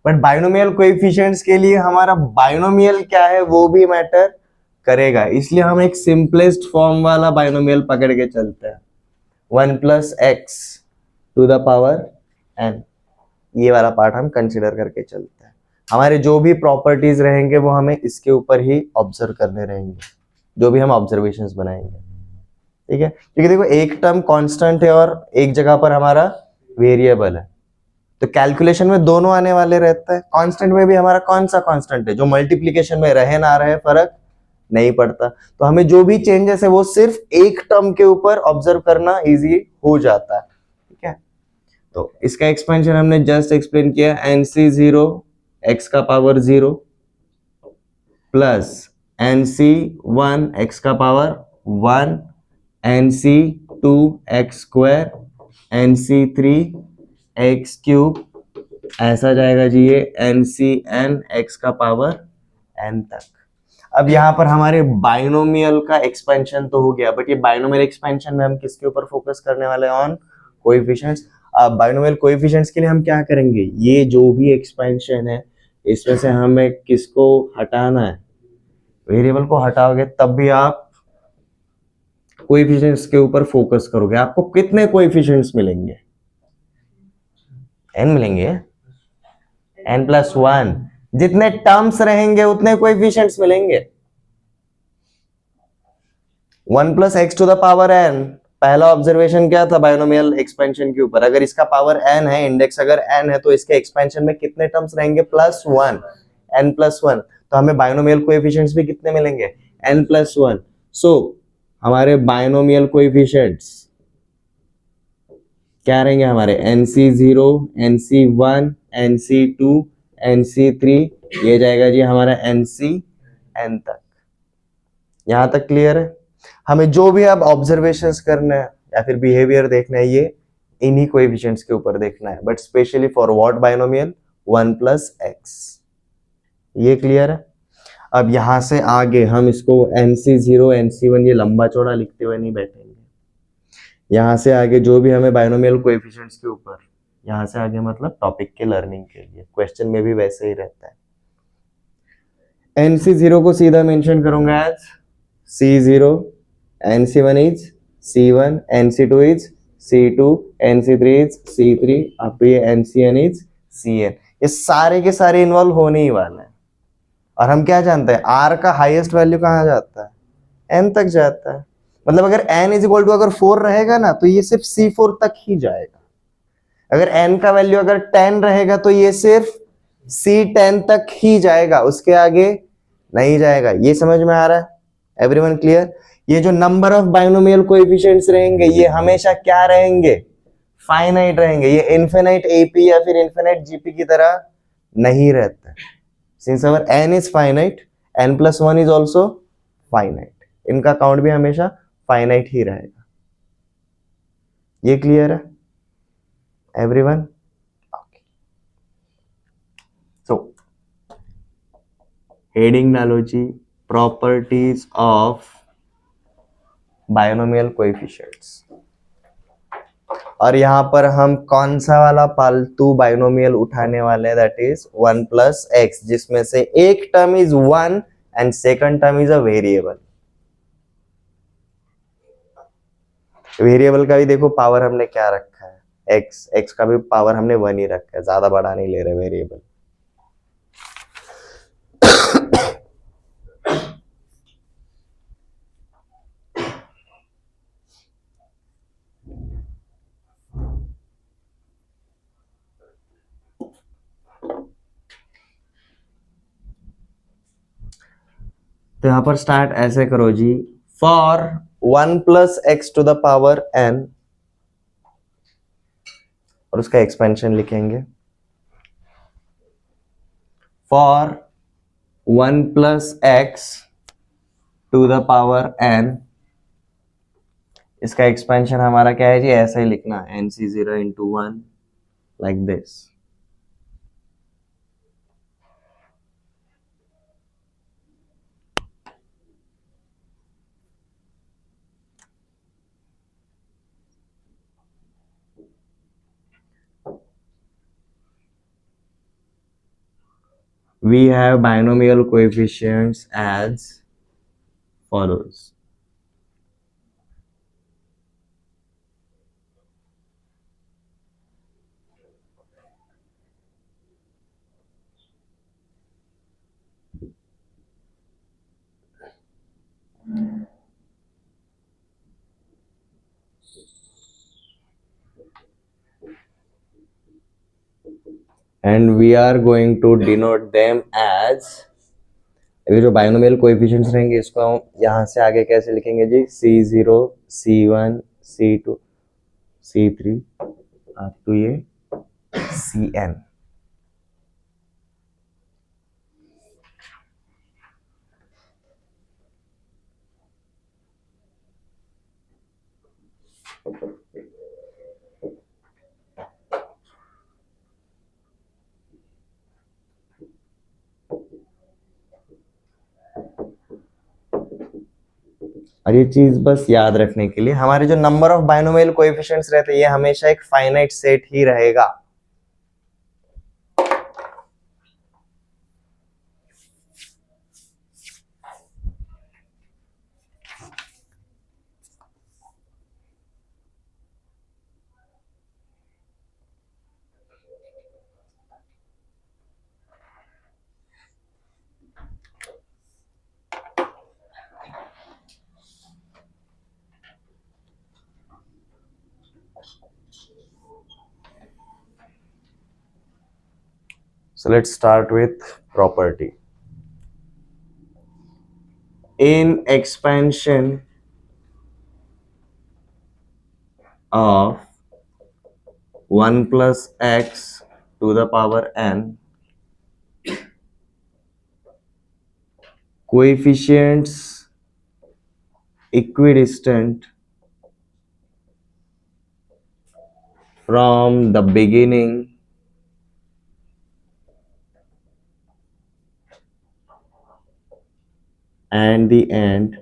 बट बायनोमियल कोएफिशिएंट्स के लिए हमारा बायनोमियल क्या है वो भी मैटर करेगा, इसलिए हम एक सिंपलेस्ट फॉर्म वाला बायनोमियल पकड़ के चलते हैं, 1 plus x to the power n. ये वाला पार्ट हम कंसिडर करके चलते हैं. हमारे जो भी प्रॉपर्टीज रहेंगे वो हमें इसके ऊपर ही ऑब्जर्व करने रहेंगे, जो भी हम ऑब्जर्वेशंस बनाएंगे. ठीक है, क्योंकि देखो एक टर्म कांस्टेंट है और एक जगह पर हमारा वेरिएबल है, तो कैलकुलेशन में दोनों आने वाले रहता है. कांस्टेंट में भी हमारा कौन सा कांस्टेंट है, जो मल्टीप्लिकेशन में रहे ना रहे फर्क नहीं पड़ता. तो हमें जो भी चेंजेस है वो सिर्फ एक टर्म के ऊपर ऑब्जर्व करना इजी हो जाता है. ठीक है, तो इसका एक्सपेंशन हमने जस्ट एक्सप्लेन किया, NC0 x का पावर 0 प्लस NC1 x का power 1, NC2 x square, NC3 x cube, ऐसा जाएगा जी ये NCn x का पावर n तक. अब यहाँ पर हमारे बाइनोमियल का एक्सपेंशन तो हो गया, बट ये बाइनोमियल एक्सपेंशन में हम किसके ऊपर फोकस करने वाले हैं, ऑन कोएफिशिएंट्स. अब बाइनोमियल कोएफिशिएंट्स के लिए हम क्या करेंगे, ये जो भी एक्सपेंशन है इसमें से हमें किसको हटाना है, वेरिएबल को हटाओगे तब भी आप कोएफिशिएंट्स के ऊपर फोकस करोगे, आपको कितने कोएफिशिएंट्स मिलेंगे? n मिलेंगे, n+1। जितने टर्म्स रहेंगे उतने कोएफिशिएंट्स मिलेंगे। 1+x⁴n। पहला ऑब्जर्वेशन क्या था बाइनोमियल एक्सपेंशन के ऊपर? अगर इसका पावर n है, इंडेक्स अगर n है, तो इसके एक्सपेंशन में कितने टर्म्स रहेंगे? +1, n+1। तो हमें बाइनोमियल कोएफिशिएंट्स भी कितने मिलेंगे? n+1। सो हमारे बाइनोमियल कोएफिशिएंट्स क्या रहेंगे हमारे? nc0, nc1, nc2, nc3, ये जाएगा जी हमारा ncn तक। यहां तक क्लियर है? हमें जो भी अब ऑब्जर्वेशंस करना है या फिर बिहेवियर देखना है, ये इन्हीं कोएफिशिएंट्स के ऊपर देखना है, but specially for what binomial? 1+x। ये क्लियर है? अब यहां से आगे हम इसको nc0, nc1 ये लंबा चौड़ा लिखते हुए नहीं बैठेंगे। यहां से आगे जो भी हमें बाइनोमियल कोएफिशिएंट्स के ऊपर, यहां से आगे मतलब टॉपिक के लर्निंग के लिए, क्वेश्चन में भी वैसे ही रहता है। nc0 को सीधा मेंशन करूंगा as c0, nc1 is c1, nc2 is c2, nc3 is c3, अब ये ncn is cn। ये सारे के सारे इन्वॉल्व होने ही वाले हैं। और हम क्या जानते हैं? r का हाईएस्ट वैल्यू कहाँ जाता है? n तक जाता है। मतलब अगर n = अगर 4 रहेगा ना, तो ये सिर्फ c4 तक ही जाएगा। अगर n का वैल्यू अगर 10 रहेगा तो ये सिर्फ c10 तक ही जाएगा, उसके आगे नहीं जाएगा। ये समझ में आ रहा है? Everyone clear? ये जो नंबर ऑफ बाइनोमियल कोएफिशिएंट्स रहेंगे, ये हमेशा क्या रहेंगे? फाइनाइट रहेंगे। ये इनफिनाइट एपी या फिर इनफिनाइट जीपी की तरह नहीं रहता। Since our n is finite, n+1 is also finite, इनका काउंट भी हमेशा फाइनाइट ही रहेगा। ये क्लियर है एवरीवन? ओके, सो हेडिंग डालो जी, प्रॉपर्टीज ऑफ बाइनोमियल कोएफिशिएंट्स। और यहां पर हम कौन सा वाला पालतू बाइनोमियल उठाने वाले हैं? दैट इज 1+x, जिसमें से एक term is 1 and second term is a variable. Variable का भी देखो पावर हमने क्या रखा है? x का भी पावर हमने 1 ही रखा है, ज्यादा बड़ा नहीं ले रहे वेरिएबल। तो यहां पर स्टार्ट ऐसे करो जी, फॉर 1+x⁴n, और उसका एक्सपेंशन लिखेंगे। फॉर 1+x⁴n, इसका एक्सपेंशन हमारा क्या है जी? ऐसा ही लिखना, nc0 × 1 like this. We have binomial coefficients as follows. And we are going to denote them as, अभी जो बाइनोमियल कोएफिशिएंट्स रहेंगे इसको हम यहाँ से आगे कैसे लिखेंगे जी? c0, c1, c2, c3 up to ये cn। और ये चीज बस याद रखने के लिए, हमारे जो नंबर ऑफ बाइनोमियल कोएफिशिएंट्स रहते हैं, ये हमेशा एक फाइनाइट सेट ही रहेगा। So let's start with property. In expansion of 1 plus x to the power n, coefficients equidistant from the beginning and the end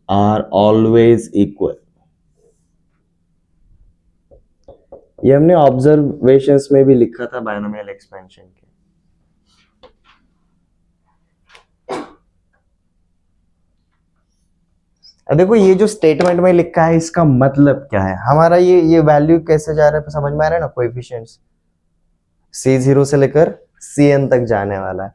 are always equal. ये हमने ऑब्जर्वेशंस में भी लिखा था बायनोमियल एक्सपेंशन के. अब देखो ये जो स्टेटमेंट में लिखा है इसका मतलब क्या है, हमारा ये वैल्यू कैसे जा रहा है समझ में आ रहा है ना. कोएफिशिएंट्स C0 से लेकर Cn तक जाने वाला है.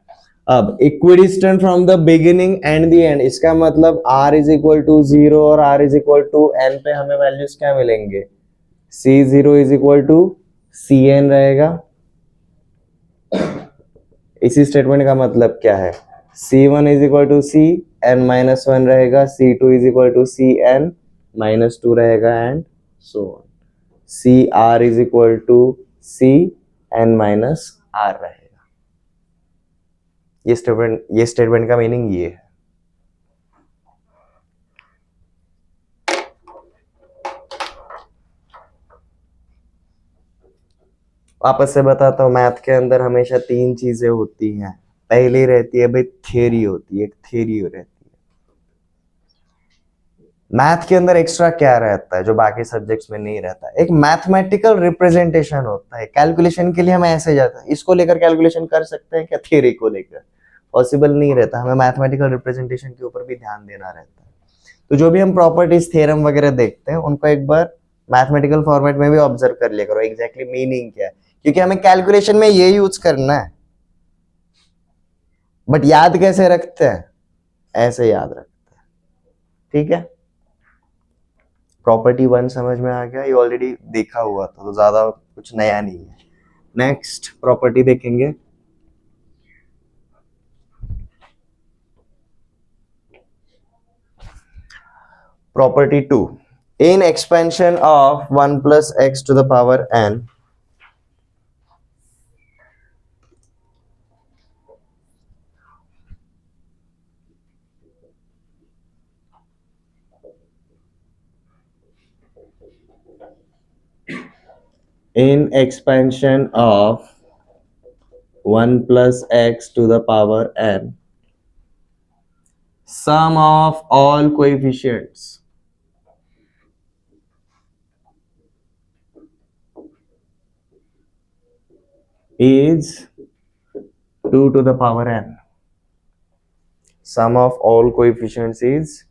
अब equidistant from the beginning and the end, इसका मतलब r इज इक्वल टू 0 और r is equal to n पे हमें वैल्यूज क्या मिलेंगे. C0 is equal to Cn रहेगा. इसी स्टेटमेंट का मतलब क्या है, C1 is equal to C n minus 1 रहेगा, C2 is equal to Cn minus 2 रहेगा and so on. CR is equal to Cn minus R रहेगा. ये स्टेटमेंट का मीनिंग ये है. वापस से बताता हूँ, मैथ के अंदर हमेशा 3 चीजें होती हैं. पहली रहती है भाई थ्योरी होती है, एक थ्योरी रहती है. मैथ के अंदर एक्स्ट्रा क्या रहता है जो बाकी सब्जेक्ट्स में नहीं रहता है, एक मैथमेटिकल रिप्रेजेंटेशन होता है. कैलकुलेशन के लिए हम ऐसे जाते हैं, इसको लेकर कैलकुलेशन कर सकते हैं क्या, थ्योरी को लेकर पॉसिबल नहीं रहता. हमें मैथमेटिकल रिप्रेजेंटेशन के ऊपर भी ध्यान देना रहता है. तो जो भी हम प्रॉपर्टीज थ्योरम वगैरह देखते हैं उनको एक बार मैथमेटिकल फॉर्मेट में भी ऑब्जर्व कर लिया करो एग्जैक्टली मीनिंग क्या है, क्योंकि हमें कैलकुलेशन में ये यूज करना है. बट याद कैसे रखते हैं, ऐसे याद रखते हैं. ठीक है, प्रॉपर्टी 1 समझ में आ गया, ये ऑलरेडी देखा हुआ था तो ज्यादा कुछ नया नहीं है. नेक्स्ट प्रॉपर्टी देखेंगे. Property 2. In expansion of 1 plus x to the power n, in expansion of 1 plus x to the power n, sum of all coefficients is 2 to the power n. Sum of all coefficients is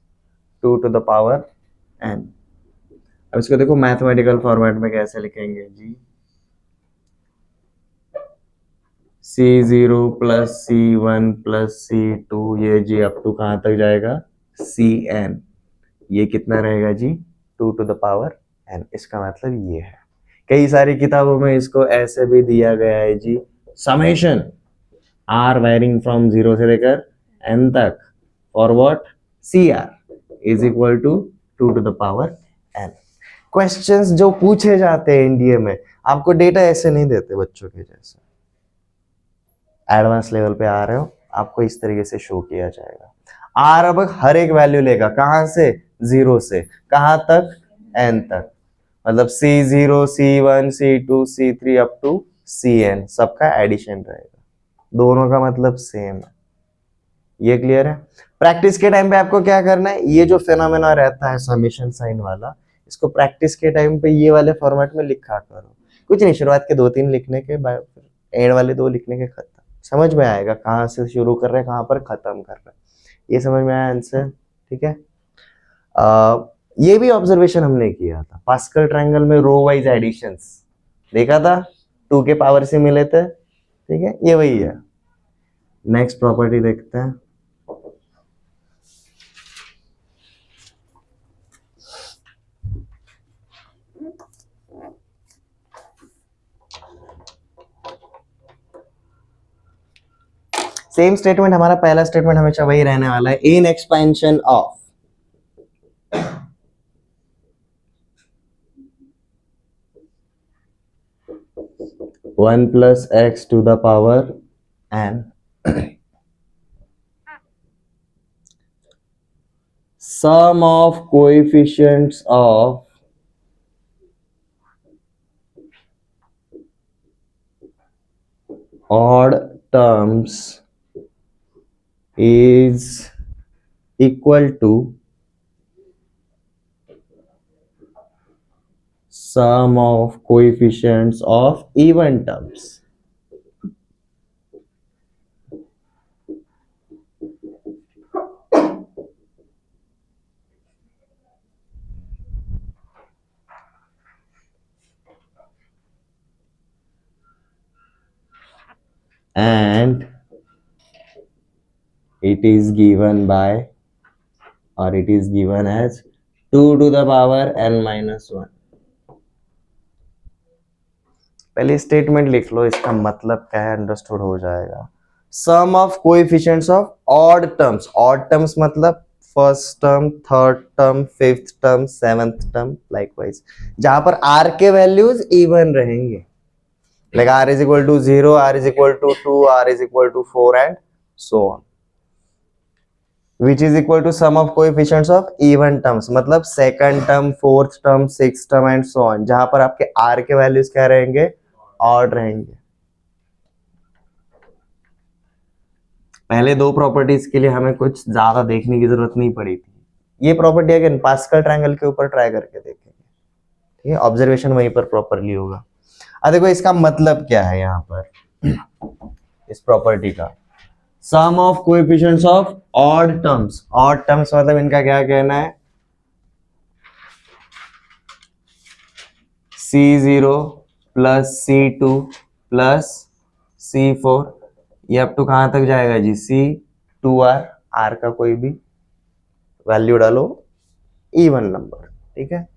2 to the power n. अब इसको देखो मैथमेटिकल फॉर्मेट में कैसे लिखेंगे जी. C0 plus C1 plus C2, ये जी अप टू कहां तक जाएगा Cn. ये कितना रहेगा जी 2 to the power n. इसका मतलब ये है. कई सारी किताबों में इसको ऐसे भी दिया गया है जी, समेशन r वेरिंग फ्रॉम 0 से लेकर n तक for what Cr is equal to 2 to the power n. Questions जो पूछे जाते हैं एनडीए में, आपको डेटा ऐसे नहीं देते बच्चों के जैसे. एडवांस लेवल पे आ रहे हो, आपको इस तरीके से शो किया जाएगा. आर अब हर एक वैल्यू लेगा, कहां से 0 से कहां तक n तक, मतलब C0 C1 C2 C3 up to Cn, सबका एडिशन रहेगा. दोनों का मतलब सेम है. ये क्लियर है. प्रैक्टिस के टाइम पे आपको क्या करना है, ये जो फिनोमेना रहता है समेशन साइन वाला, इसको प्रैक्टिस के टाइम पे ये वाले फॉर्मेट में लिखा करो. कुछ नहीं, शुरुआत के 2-3 लिखने के बाद एंड वाले 2 लिखने के खत्म. समझ में आएगा कहाँ से शुरू कर रहे हैं कहाँ पर खत्म कर रहे हैं. ये समझ में आया आंसर. ठीक है. ये भी ऑब्जर्वेशन हमने किया था पास्कल ट्रायंगल में, रो वाइज एडिशंस देखा था, 2 के पावर से मिले थे. ठीक है, ये वही है. नेक्स्ट प्रॉपर्टी देखते हैं. सेम स्टेटमेंट, हमारा पहला स्टेटमेंट हमेशा वही रहने वाला है, in expansion of one plus x to the power n sum of coefficients of odd terms is equal to sum of coefficients of even terms. And it is given by, or it is given as 2 to the power n minus 1. पहले स्टेटमेंट लिख लो, इसका मतलब क्या है अंडरस्टूड हो जाएगा. Sum of coefficients of odd terms. Odd terms मतलब first term, third term, fifth term, seventh term, likewise जहां पर आर के वैल्यूज इवन रहेंगे, like r is equal to 0, r is equal to 2, r is equal to 4 and so on, which is equal to sum of coefficients of even terms, मतलब second term, fourth term, six term and so on, जहां पर आपके r के वैल्यूज क्या रहेंगे, ऑड रहेंगे. पहले दो प्रॉपर्टीज के लिए हमें कुछ ज्यादा देखने की जरूरत नहीं पड़ी थी. ये प्रॉपर्टी अगेन पास्कल ट्रायंगल के ऊपर ट्राई करके देखेंगे, ठीक है, ऑब्जर्वेशन वहीं पर प्रॉपरली होगा. अब देखो इसका मतलब क्या है यहां पर इस प्रॉपर्टी का, sum of coefficients of odd terms. Odd terms मतलब इनका क्या कहना है, C0 plus C2 plus C4, ये अप टू कहां तक जाएगा जी, C2R, R का कोई भी वैल्यू डालो, इवन नंबर, ठीक है.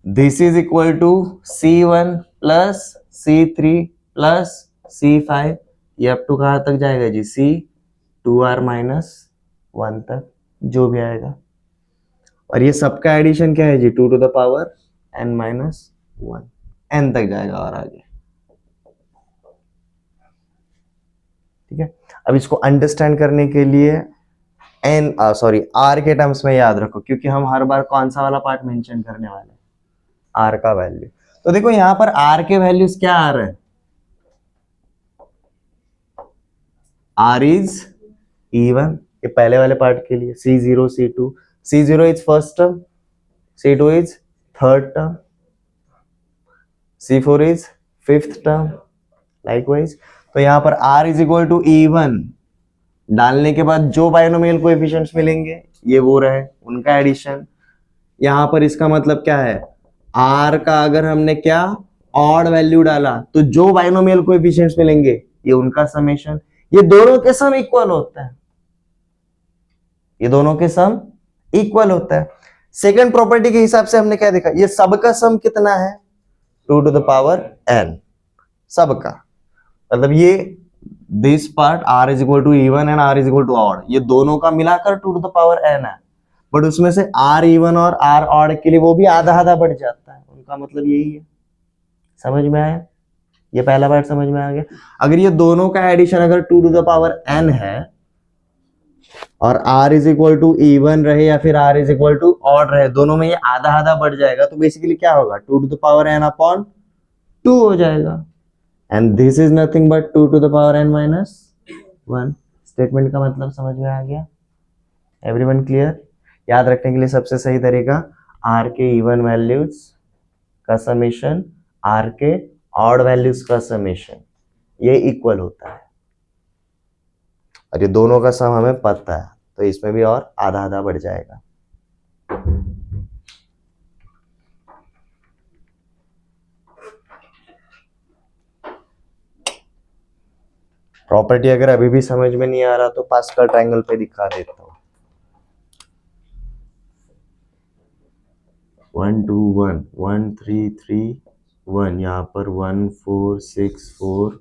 This is equal to C1 plus C3 plus C5, ये अप टू कहां तक जाएगा जी, C2R माइनस 1 तक, जो भी आएगा. और ये सबका एडिशन क्या है जी, 2 to the power n minus 1, n तक जाएगा और आगे, ठीक है. अब इसको अंडरस्टैंड करने के लिए r के टर्म्स में याद रखो, क्योंकि हम हर बार कौन सा वाला पार्ट मेंशन करने वाले हैं, r का वैल्यू. तो देखो यहां पर r के वैल्यूज क्या आ रहे हैं, r इज इवन, ये पहले वाले पार्ट के लिए C0 C2, C0 is first term, C2 is third term, C4 is fifth term, likewise. तो यहां पर r is equal to even डालने के बाद जो बाइनोमियल कोएफिशिएंट्स मिलेंगे ये वो रहे, उनका एडिशन. यहां पर इसका मतलब क्या है, r का अगर हमने क्या ऑड वैल्यू डाला तो जो बाइनोमियल कोएफिशिएंट्स मिलेंगे ये उनका समेशन. ये दोनों के सम इक्वल होता है, ये दोनों के सम इक्वल होता है. सेकंड प्रॉपर्टी के हिसाब से हमने क्या देखा, ये सबका सम कितना है, 2 टू द पावर n, सबका मतलब ये this part r is equal to even and r is equal to odd, ये दोनों का मिलाकर 2 टू द पावर n है. बट उसमें से r इवन और r ऑड के लिए वो भी आधा आधा बढ़ जाता है, उनका मतलब यही है. समझ में आया, ये पहला पार्ट समझ में आ गया. अगर ये दोनों का एडिशन अगर 2 टू द पावर n है और r is equal to even रहे या फिर r is equal to odd रहे, दोनों में ये आधा आधा बढ़ जाएगा, तो बेसिकली क्या होगा, 2 to the power n upon 2 हो जाएगा. And this is nothing but 2 to the power n minus 1. Statement का मतलब समझ में आ गया, एवरीवन क्लियर. याद रखने के लिए सबसे सही तरीका, r के इवन वैल्यूज का समेशन, r के ऑड वैल्यूज का समेशन, ये इक्वल होता है. और ये दोनों का सम हमें पता है, तो इसमें भी और आधा आधा बढ़ जाएगा. प्रॉपर्टी अगर अभी भी समझ में नहीं आ रहा तो पास्कल ट्रायंगल पे दिखा देता हूं. 1 2 1 1 3 3 1, यहाँ पर 1 4 6 4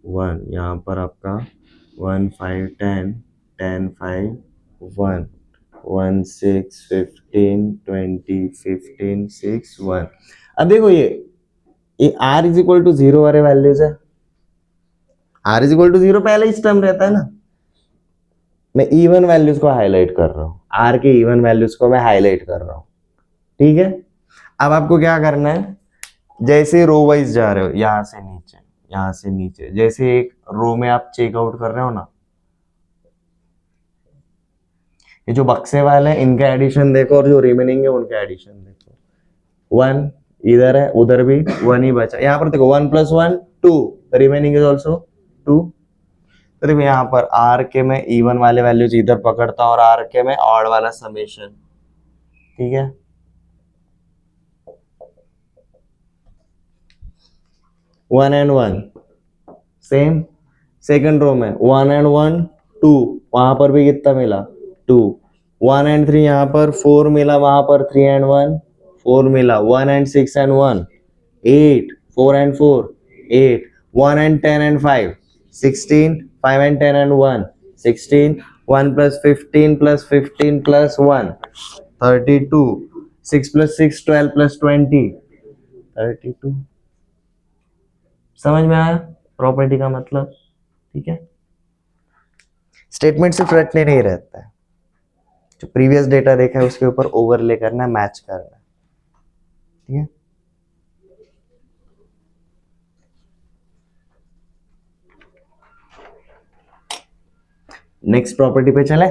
1, यहाँ पर आपका 1 5 10 10 5 1 1 6 15 20 15 6 1। अब देखो ये r इज इक्वल टू 0 वाले वैल्यूज है, r इज इक्वल टू 0 पहले ही टर्म रहता है ना। मैं इवन वैल्यूज को हाईलाइट कर रहा हूँ, r के इवन वैल्यूज को मैं हाईलाइट कर रहा हूँ, ठीक है। अब आपको क्या करना है, जैसे रो वाइज जा रहे हो, यहां से नीचे यहां से नीचे, जैसे एक रो में आप चेकआउट कर रहे हो ना, ये जो बक्से वाले हैं इनका एडिशन देखो और जो रिमेनिंग है उनका एडिशन देखो। 1 इधर है, उधर भी 1 ही बचा, यहाँ पर देखो 1 + 1 2, रिमेनिंग इज ऑल्सो 2। तो देखो यहाँ पर आर के में इवन वाले वैल्यूज इधर पकड़ता हूँ और आर के में ऑड वाला समेशन, ठीक है। One and one same, second row में 1 एंड 1 2, वहां पर भी कितना मिला 2। 1 एंड 3 यहाँ पर 4 मिला, वहां पर 3 एंड 1 4 मिला। 1 and 6 and 1 8, 4 and 4 8, 1 and 10 and 5 16, 5 and 10 and 1 16, 1 + 15 + 15 + 1 32, 6 + 6 12 + 20 32। समझ में आया प्रॉपर्टी का मतलब, ठीक है। स्टेटमेंट सिर्फ रटने नहीं रहता है, जो प्रीवियस डेटा देखा है उसके ऊपर ओवरले करना है, मैच करना है, ठीक है। नेक्स्ट प्रॉपर्टी पे चले।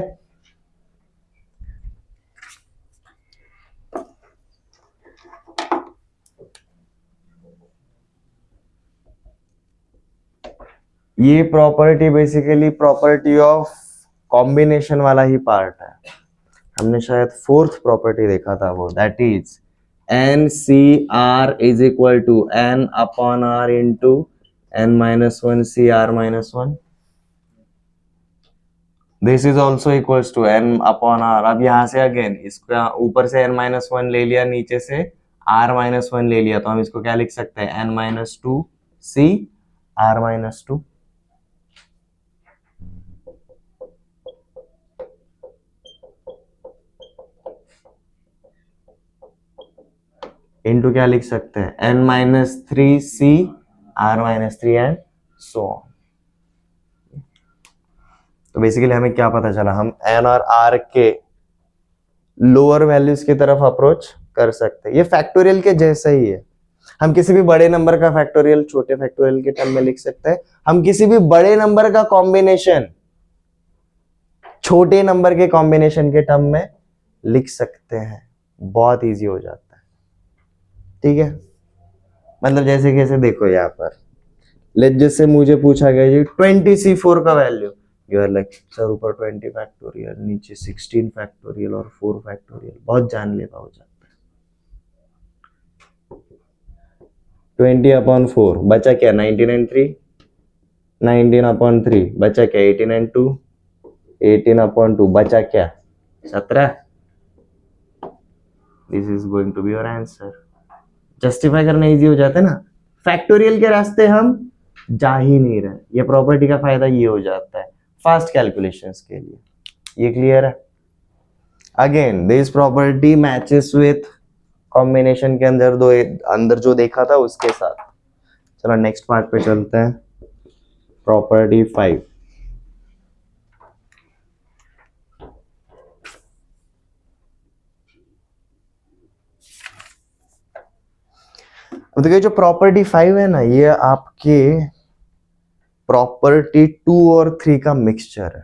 ये property basically property of combination वाला ही पार्ट है। हमने शायद फोर्थ प्रॉपर्टी देखा था वो, that is NCR is equal to N/R into N-1 CR-1। This is also equals to N/R। अब यहां से अगेन इसका ऊपर से N-1 ले लिया, नीचे से R-1 ले लिया, तो हम इसको क्या लिख सकते हैं N-2 CR-2 इंटू क्या लिख सकते हैं N-3 CR-3 and so on. तो बेसिकली हमें क्या पता चला, हम N और R के लोअर वैल्यूज की तरफ अप्रोच कर सकते हैं। ये फैक्टोरियल के जैसा ही है, हम किसी भी बड़े नंबर का फैक्टोरियल छोटे फैक्टोरियल के टर्म में लिख सकते हैं, हम किसी भी बड़े नंबर का कॉम्बिनेशन छोटे नंबर के कॉम्बिनेशन के टर्म में लिख सकते हैं, बहुत इजी हो जाता है, ठीक है। मतलब जैसे कैसे देखो यहाँ पर लेट जैसे मुझे पूछा गया जी 20C4 का value, you are like sir ऊपर 20 फैक्टोरियल, नीचे 16 फैक्टोरियल और 4 फैक्टोरियल, बहुत जानलेवा हो जाता है। 20/4 बचा क्या 19 and 3, 19/3 बचा क्या 18 and 2, 18/2 बचा क्या 17। This is going to be your answer. Justify करना इजी हो जाता है ना, फैक्टोरियल के रास्ते हम जा ही नहीं रहे, ये प्रॉपर्टी का फायदा ये हो जाता है फास्ट कैलकुलेशंस के लिए। ये क्लियर है। Again this property matches with combination के अंदर जो देखा था उसके साथ। चलो नेक्स्ट पार्ट पे चलते हैं, प्रॉपर्टी 5। देखिए जो प्रॉपर्टी 5 है ना, ये आपके प्रॉपर्टी 2 और 3 का मिक्सचर है।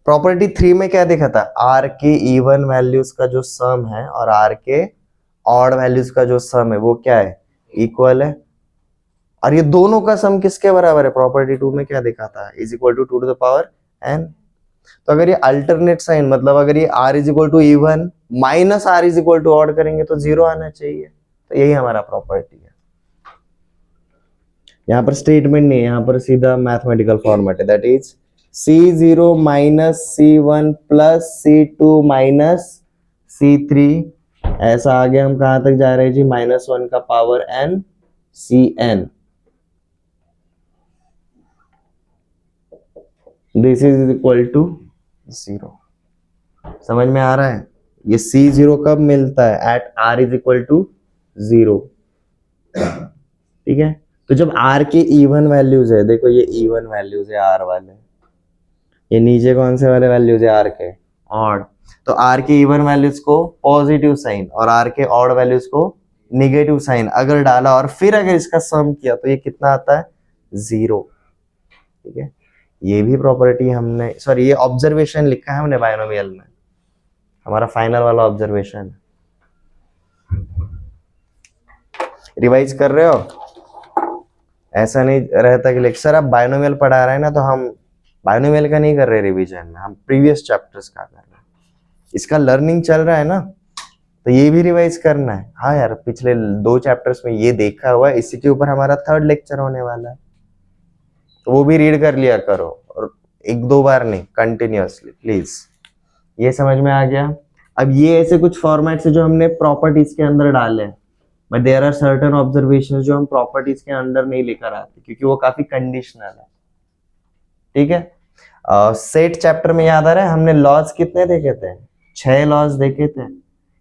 प्रॉपर्टी 3 में क्या देखा था, आर के इवन वैल्यूज का जो सम है और आर के ऑड वैल्यूज का जो सम है वो क्या है, इक्वल है। और ये दोनों का सम किसके बराबर है, प्रॉपर्टी 2 में क्या देखा था, is equal to 2 to the power n। तो अगर ये अल्टरनेट साइन, मतलब अगर ये r is equal to even minus r is equal to odd करेंगे तो 0 आना चाहिए। तो यही हमारा प्रॉपर्टी है। यहाँ पर स्टेटमेंट नहीं है, यहाँ पर सीधा मैथमेटिकल फॉर्मेट है, that is C0 minus C1 plus C2 minus C3। ऐसा आगे हम कहां तक जा रहे हैं जी, -1 का power n Cn। This is equal to 0। समझ में आ रहा है? ये C0 कब मिलता है? At R is equal to 0। ठीक है, तो जब R के इवन वैल्यूज है, देखो ये इवन वैल्यूज है R वाले, ये नीचे कौन से वाले वैल्यूज है R के? ऑड। तो R के इवन वैल्यूज को पॉजिटिव साइन और R के ऑड वैल्यूज को निगेटिव साइन अगर डाला और फिर अगर इसका सम किया तो ये कितना आता है? 0। ठीक है, ये भी प्रॉपर्टी हमने, सॉरी ये ऑब्जर्वेशन लिखा है हमने बायनोमियल में, हमारा फाइनल वाला ऑब्जर्वेशन। रिवाइज कर रहे हो? ऐसा नहीं रहता कि लेक्चर आप बायनोमियल पढ़ा रहे हैं ना, तो हम बायनोमियल का नहीं कर रहे रिवीजन में, हम प्रीवियस चैप्टर्स का कर रहे हैं। इसका लर्निंग चल रहा है ना, तो ये भी रिवाइज करना है। हाँ यार, पिछले 2 चैप्टर्स में ये देखा हुआ है, इसी के ऊपर हमारा 3rd लेक्चर होने वाला है, तो वो भी रीड कर लिया करो, और 1-2 बार नहीं, कंटिन्यूअसली प्लीज। ये समझ में आ गया? अब ये ऐसे कुछ फॉर्मेट्स है जो हमने प्रॉपर्टीज के अंदर डाले हैं, but there are certain observations जो हम प्रॉपर्टीज के अंदर नहीं लेकर आते क्योंकि वो काफी कंडीशनल है। ठीक है, सेट चैप्टर में याद आ रहा है हमने लॉज कितने देखे थे? 6 लॉज देखे थे।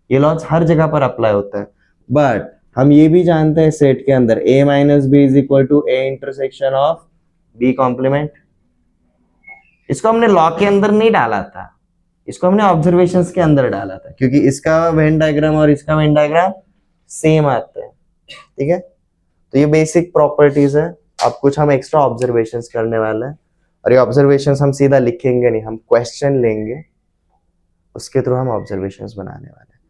ये लॉज हर जगह पर अप्लाई होता है, बट हम ये भी जानते हैं सेट के अंदर a minus B is equal to A intersection of B complement. इसको हमने लॉ के अंदर नहीं डाला था, इसको हमने ऑब्जर्वेशंस के अंदर डाला था, क्योंकि इसका वेन डायग्राम और इसका वेन डायग्राम सेम आते हैं। ठीक है, तो ये बेसिक प्रॉपर्टीज है। अब कुछ हम एक्स्ट्रा ऑब्जर्वेशंस करने वाले हैं, और ये ऑब्जर्वेशंस हम सीधा लिखेंगे नहीं, हम क्वेश्चन लेंगे, उसके थ्रू हम ऑब्जर्वेशंस बनाने वाले हैं।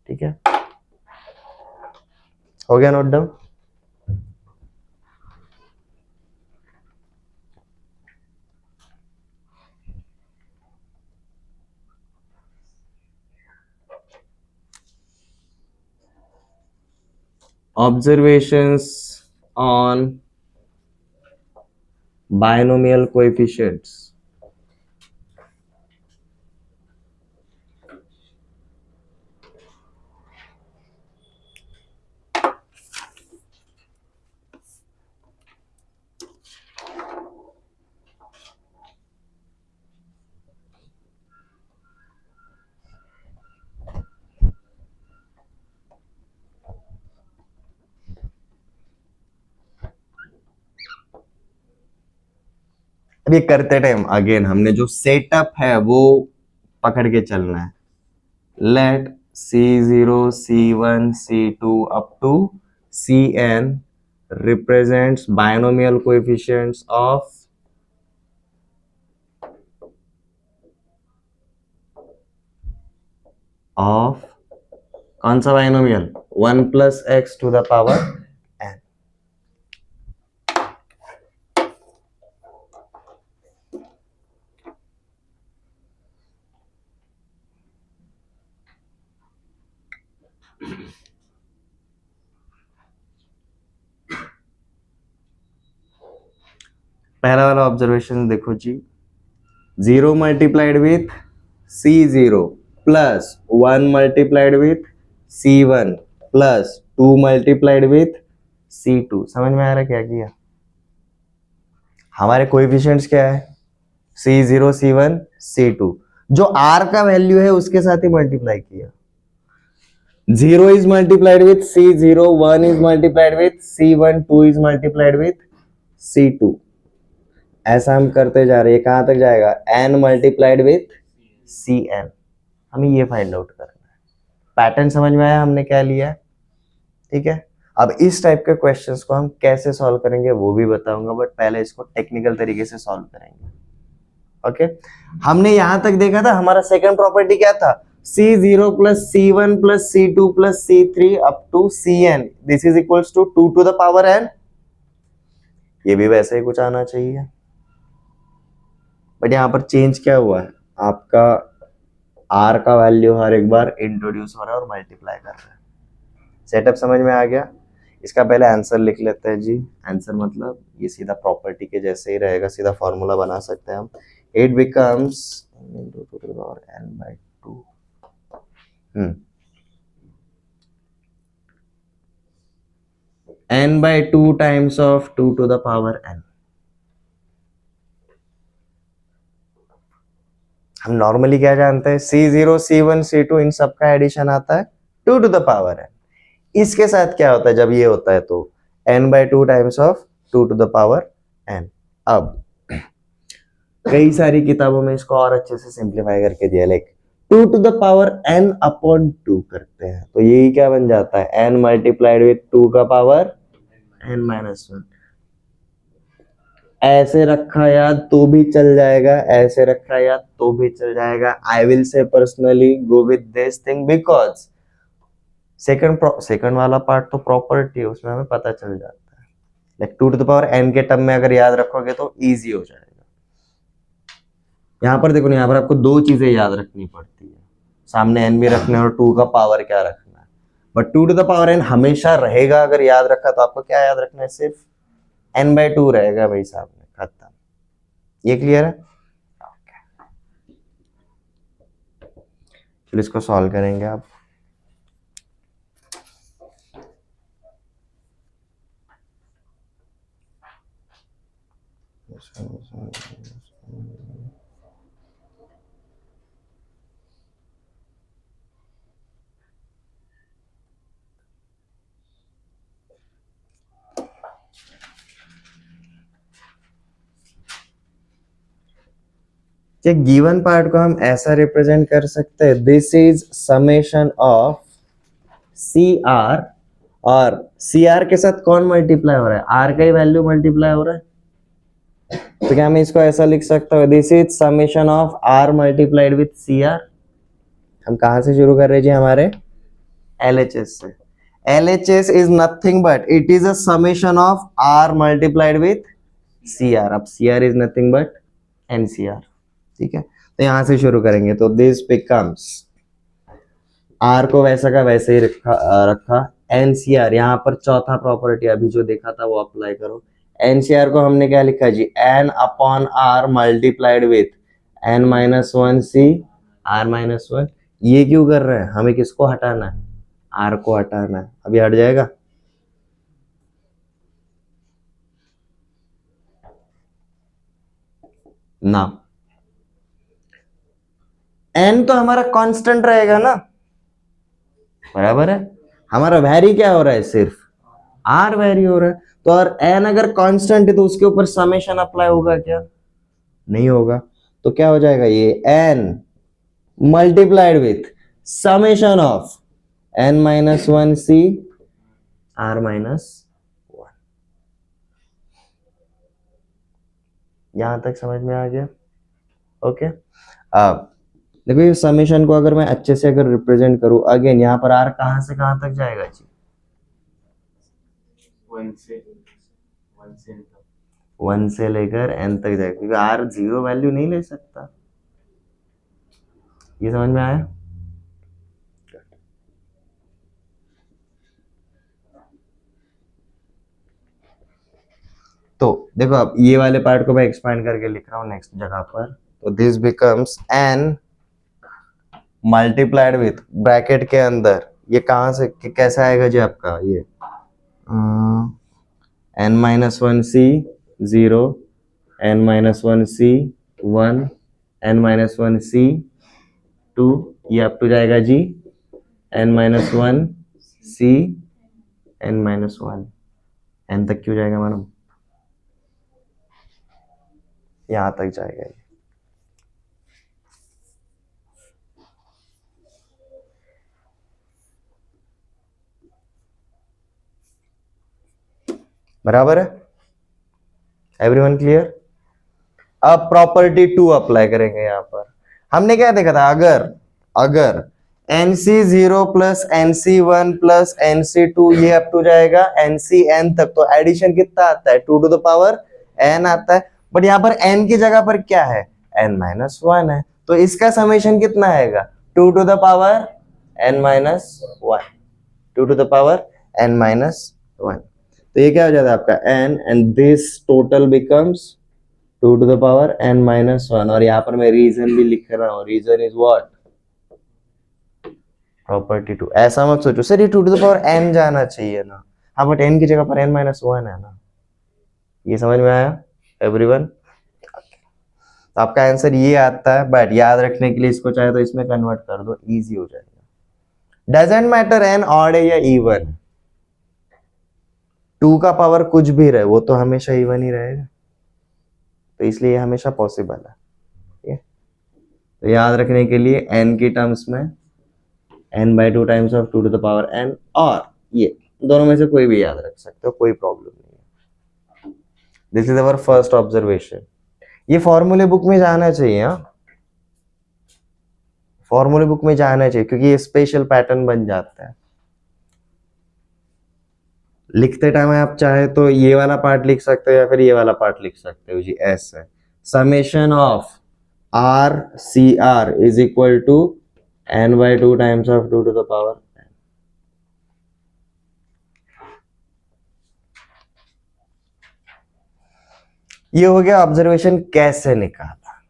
ठीक है, हो गया note down? Observations on binomial coefficients. अब ये करते टाइम अगेन हमने जो सेटअप है वो पकड़ के चलना है। Let C0, C1, C2 up to Cn represents binomial coefficients of कौन सा binomial? 1 plus x to the power n। पहला वाला ऑब्जर्वेशन देखो जी, 0 multiplied with C0 plus 1 multiplied with C1 plus 2 multiplied with C2। समझ में आ रहा है क्या किया? हमारे कोएफिशिएंट्स क्या है? C0, C1, C2, जो R का वैल्यू है उसके साथ ही मल्टीप्लाई किया। 0 is multiplied with C0, 1 is multiplied with C1, 2 is multiplied with C2। ऐसा हम करते जा रहे हैं, कहां तक जाएगा? n multiplied with Cn। हमें ये फाइंड आउट करना है। पैटर्न समझ में आया हमने क्या लिया? ठीक है, अब इस टाइप के क्वेश्चंस को हम कैसे सॉल्व करेंगे वो भी बताऊंगा, बट पहले इसको टेक्निकल तरीके से सॉल्व करेंगे। ओके, हमने यहां तक देखा था, हमारा सेकंड प्रॉपर्टी क्या था? C0 plus C1 plus C2 plus C3 up to Cn, this is equals to 2 to the power n। ये भी वैसे ही कुछ आना चाहिए, बट यहां पर चेंज क्या हुआ है? आपका R का वैल्यू हर एक बार इंट्रोड्यूस हो रहा है और मल्टीप्लाई कर रहा है। सेटअप समझ में आ गया? इसका पहले आंसर लिख लेते हैं जी। आंसर मतलब ये सीधा प्रॉपर्टी के जैसे ही रहेगा, सीधा फॉर्मूला बना सकते हैं हम। It becomes n/2 n/2 times of 2 to the power n। हम नॉर्मली क्या जानते हैं, C0 C1 C2 इन सब का एडिशन आता है 2 to the power n। इसके साथ क्या होता है जब ये होता है तो n/2 times of 2 to the power n। अब कई सारी किताबों में इसको और अच्छे से सिंप्लीफाई करके दिया, like 2 to the power n upon 2 करते हैं तो यही क्या बन जाता है, n मल्टीप्लाइड विथ 2 का पावर n-1। ऐसे रखा याद तो भी चल जाएगा, ऐसे रखा याद तो भी चल जाएगा। I will say personally go with this thing because second वाला पार्ट तो प्रॉपर्टी है, उसमें हमें पता चल जाता है। Like 2 to the power n के टर्म में अगर याद रखोगे तो इजी हो जाएगा। यहाँ पर देखो, यहाँ पर आपको दो चीजें याद रखनी पड़ती है, सामने n भी रखना है और 2 का पावर क्या रखना है। But 2 to the power n हमेशा रहेगा, अगर याद रखा तो आपको क्या याद रखना है, सिर्फ n/2 रहेगा भाई साहब ने, खत्म। ये क्लियर है? चलो इसको सॉल्व करेंगे आप। गिवन पार्ट को हम ऐसा रिप्रेजेंट कर सकते हैं, this is summation of CR, और CR के साथ कौन मल्टीप्लाई हो रहा है, R का ही वैल्यू मल्टीप्लाई हो रहा है। तो क्या मैं इसको ऐसा लिख सकता हूँ, this is summation of R multiplied with CR। हम कहां से शुरू कर रहे हैं जी, हमारे LHS से। LHS is nothing but it is a summation of R multiplied with CR। अब CR is nothing but NCR, ठीक है। तो यहां से शुरू करेंगे तो दिस बिकम्स, R को वैसा का वैसे ही रखा NCR। यहाँ पर चौथा प्रॉपर्टी अभी जो देखा था वो अप्लाई करो। NCR को हमने क्या लिखा जी, n upon R multiplied with n-1C R-1। ये क्यों कर रहे हैं, हमें किसको हटाना है, R को हटाना है। अभी हट जाएगा ना, n तो हमारा कांस्टेंट रहेगा ना, बराबर है। हमारा वैरी क्या हो रहा है, सिर्फ R वैरी हो रहा है। तो और n अगर कांस्टेंट है तो उसके ऊपर समेशन अप्लाई होगा क्या, नहीं होगा। तो क्या हो जाएगा, ये n multiplied with summation of n-1C R-1। यहां तक समझ में आ गया? ओके। अब देखो ये समेशन को अगर मैं अच्छे से अगर रिप्रेजेंट करूं, अगेन यहाँ पर R कहां से कहां तक जाएगा जी, 1 से लेकर n तक जाएगा, क्योंकि R जीरो वैल्यू नहीं ले सकता। ये समझ में आया? तो देखो अब ये वाले पार्ट को मैं एक्सपांड करके लिख रहा हूं नेक्स्ट जगह पर। तो this becomes n multiplied with, bracket के अंदर ये कहां से कैसे आएगा जी आपका, ये n-1C 0 n-1C 1 n-1C 2, ये अप टू जाएगा जी n-1C n-1। n तक क्यों जाएगा मैडम, यहां तक जाएगा ये। बराबर है, एवरीवन क्लियर? अब प्रॉपर्टी 2 अप्लाई करेंगे। यहां पर हमने क्या देखा था, अगर NC0 plus NC1 plus NC2 ये अप टू जाएगा NCN तक, तो एडिशन कितना आता है, 2 to the power n आता है। बट यहाँ पर n की जगह पर क्या है, n-1 है, तो इसका समेशन कितना आएगा, 2 to the power n-1, 2 to the power n-1। तो ये क्या हो जाता है आपका n, and this total becomes 2 to the power n-1। और यहाँ पर मैं रीजन भी लिख रहा हूँ, रीजन इज व्हाट, प्रॉपर्टी 2। ऐसा मत सोचो सर ये 2 to the power n जाना चाहिए ना, हाँ बट n की जगह पर n-1 है ना। ये समझ में आया एवरीवन? तो आपका आंसर ये आता है, बट याद रखने के लिए इसको चाहे तो इसमें कन्वर्ट कर दो, इजी हो जाएगा। डजेंट मैटर एन ऑड है या इवन, 2 का पावर कुछ भी रहे वो तो हमेशा इवन ही रहेगा, तो इसलिए ये हमेशा पॉसिबल है। ठीक है, तो याद रखने के लिए n की टर्म्स में n/2 times of 2 to the power n, और ये दोनों में से कोई भी याद रख सकते हो, कोई प्रॉब्लम नहीं है। This is our first observation. ये फॉर्मूले बुक में जाना चाहिए, हाँ, फॉर्मूले बुक में जाना चाहिए, क्योंकि ये स्पेशल पैटर्न बन जाता है। लिखते टाइम आप चाहे तो ये वाला पार्ट लिख सकते हो या फिर ये वाला पार्ट लिख सकते हो जी, ऐसे summation of are C are is equal to n/2 times of 2 to the power n। ये हो गया ऑब्जर्वेशन कैसे निकाला।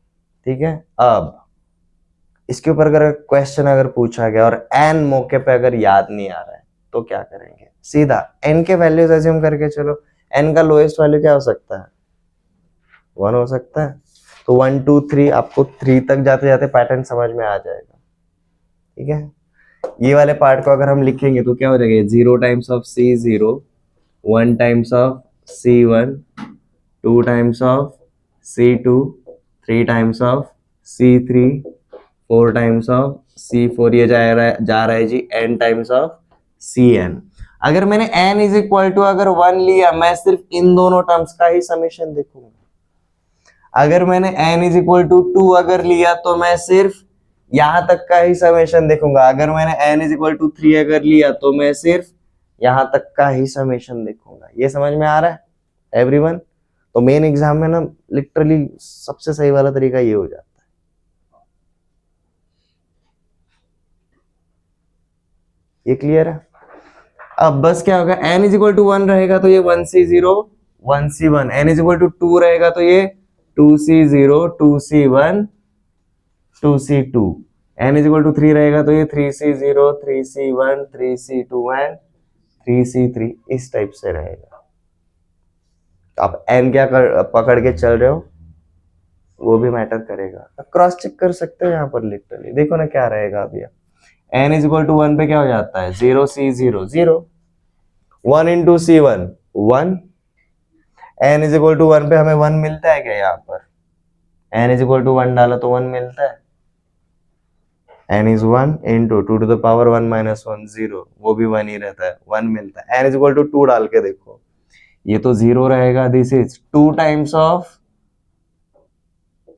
ठीक है, अब इसके ऊपर अगर क्वेश्चन अगर पूछा गया और n मौके पे अगर याद नहीं आ रहा है तो क्या करेंगे? सीधा n के वैल्यूज अज्यूम करके चलो। n का लोएस्ट वैल्यू क्या हो सकता है? 1 हो सकता है, तो 1 2 3, आपको 3 तक जाते जाते पैटर्न समझ में आ जाएगा। ठीक है, ये वाले पार्ट को अगर हम लिखेंगे तो क्या हो जाएगा? 0 times of C0, 1 times of C1, 2 times of C2, 3 times of C3, 4 times of C4, ये जा रहा है जी n टाइम्स ऑफ Cn। अगर मैंने n इज इक्वल टू अगर 1 लिया, मैं सिर्फ इन दोनों टर्म्स का ही समेशन देखूंगा। अगर मैंने n इज इक्वल टू 2 अगर लिया तो मैं सिर्फ यहां तक का ही समेशन देखूंगा। अगर मैंने n इज इक्वल टू 3 अगर लिया तो मैं सिर्फ यहां तक का ही समेशन देखूंगा। ये समझ में आ रहा है एवरीवन? तो मेन एग्जाम में ना लिटरली सबसे सही वाला तरीका ये हो जाता है। ये क्लियर है? अब बस क्या होगा, n इज इक्वल टू 1 रहेगा तो ये 1C0 1C1, n is equal to 2 रहेगा तो ये 2C0 2C1 2C2, n is equal to 3 रहेगा तो ये 3C0 3C1 3C2 and 3C3, इस टाइप से रहेगा। आप n क्या पकड़ के चल रहे हो वो भी मैटर करेगा। क्रॉस चेक कर सकते हो यहाँ पर लिटरली, देखो ना क्या रहेगा अभी। n इज इक्वल टू 1 पे क्या हो जाता है? 0C0 0, 1 into C1 1, n is equal to 1 पे हमें 1 मिलता है क्या? यहाँ पर n इज इक्वल टू 1 डाला तो 1 मिलता है। n is 1 into 2 to the power 1 minus 1 0, वो भी 1 ही रहता है, 1 मिलता है। n इज इक्वल टू 2 डाल के देखो, ये तो 0 रहेगा। This is 2 times of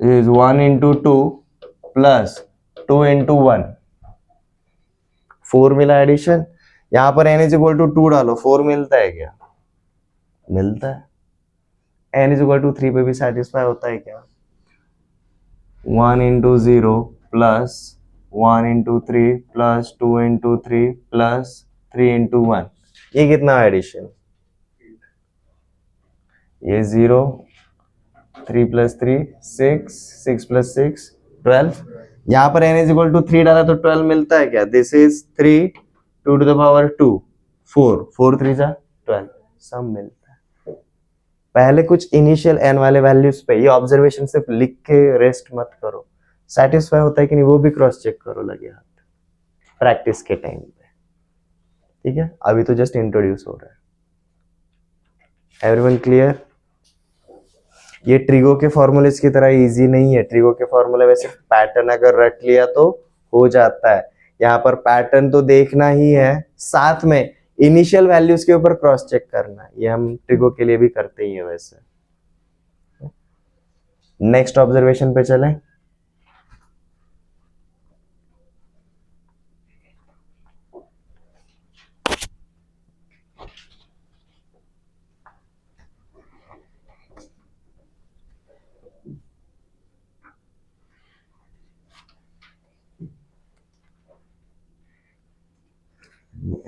is 1 into 2 plus 2 into 1, 4 मिला एडिशन। यहां पर n इज इक्वल टू 2 डालो, 4 मिलता है क्या? मिलता है। n इज इक्वल टू 3 पे भी सेटिस्फाई होता है क्या? 1 into 0 plus 1 into 3 plus 2 into 3 plus 3 into 1, ये कितना एडिशन? ये 0, 3 प्लस 3 6, 6 प्लस 6 12। यहाँ पर n इज इक्वल टू 3 डाला तो 12 मिलता है क्या? This is 3 2 to the power 2 4 4 3 जा 12, सब मिलता है। पहले कुछ इनिशियल n वाले वैल्यूज पे ये ऑब्जर्वेशन सिर्फ लिख के रेस्ट मत करो, सेटिस्फाई होता है कि नहीं वो भी क्रॉस चेक करो लगे हाथ प्रैक्टिस के टाइम पे। ठीक है, अभी तो जस्ट इंट्रोड्यूस हो रहा है। Everyone clear? ये ट्रिगो के फॉर्मूलेस की तरह इजी नहीं है। ट्रिगो के फॉर्मूले में सिर्फ पैटर्न अगर रख लिया तो हो जाता है, यहाँ पर पैटर्न तो देखना ही है, साथ में इनिशियल वैल्यूज के ऊपर क्रॉस चेक करना है। ये हम ट्रिगो के लिए भी करते ही है वैसे। नेक्स्ट ऑब्जर्वेशन पे चलें।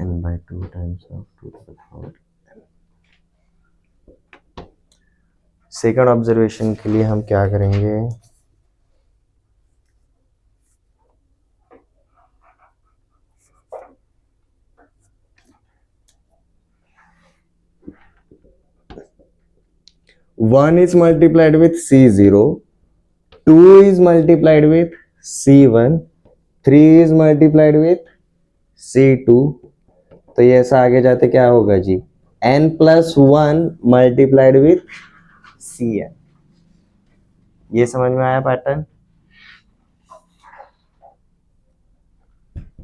n/2 times of 2 to the power. Second observation के लिए हम क्या करेंगे? One is multiplied with C0, 2 is multiplied with C1, 3 is multiplied with C2, तो ये ऐसा आगे जाते क्या होगा जी, n+1 मल्टीप्लाइड विथ Cn। ये समझ में आया पैटर्न?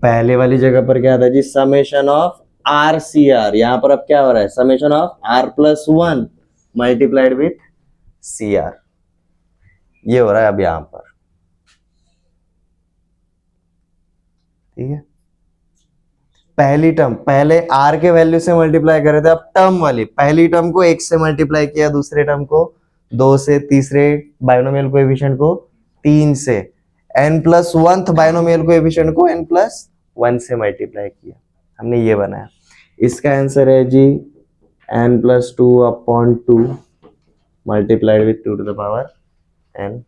पहले वाली जगह पर क्या था जी, summation of are C R, यहां पर अब क्या हो रहा है, summation of r+1 multiplied with C R, ये हो रहा है अब यहां पर। ठीक है, पहली टर्म पहले r के वैल्यू से मल्टीप्लाई कर रहे थे, अब टर्म वाली पहली टर्म को 1 से मल्टीप्लाई किया, दूसरे टर्म को 2 से, तीसरे बाइनोमियल कोएफिशिएंट को 3 से, n+1th बाइनोमियल कोएफिशिएंट को n+1 से मल्टीप्लाई किया, हमने ये बनाया। इसका आंसर है जी n+2/2 multiplied with 2 to the power n।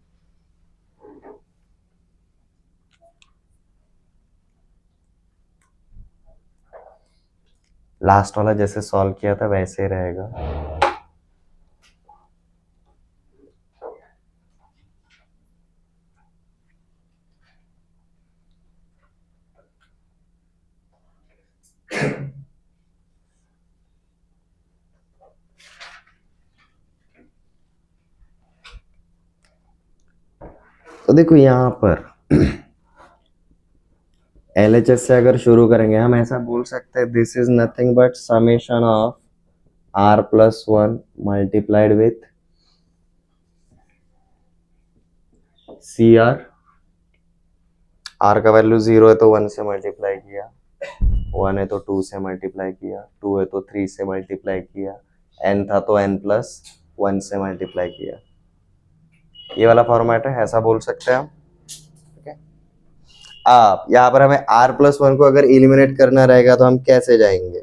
Last वाला जैसे सॉल्व किया था वैसे ही रहेगा। तो देखो यहां पर LHS से अगर शुरू करेंगे हम ऐसा बोल सकते हैं, this is nothing but summation of r+1 multiplied with CR। r का वैल्यू 0 है तो 1 से मल्टीप्लाई किया, 1 है तो 2 से मल्टीप्लाई किया, 2 है तो 3 से मल्टीप्लाई किया, n था तो n+1 से मल्टीप्लाई किया। ये वाला फॉर्मेट है, ऐसा बोल सकते हैं हम। आप यहाँ पर हमें r+1 को अगर एलिमिनेट करना रहेगा तो हम कैसे जाएंगे,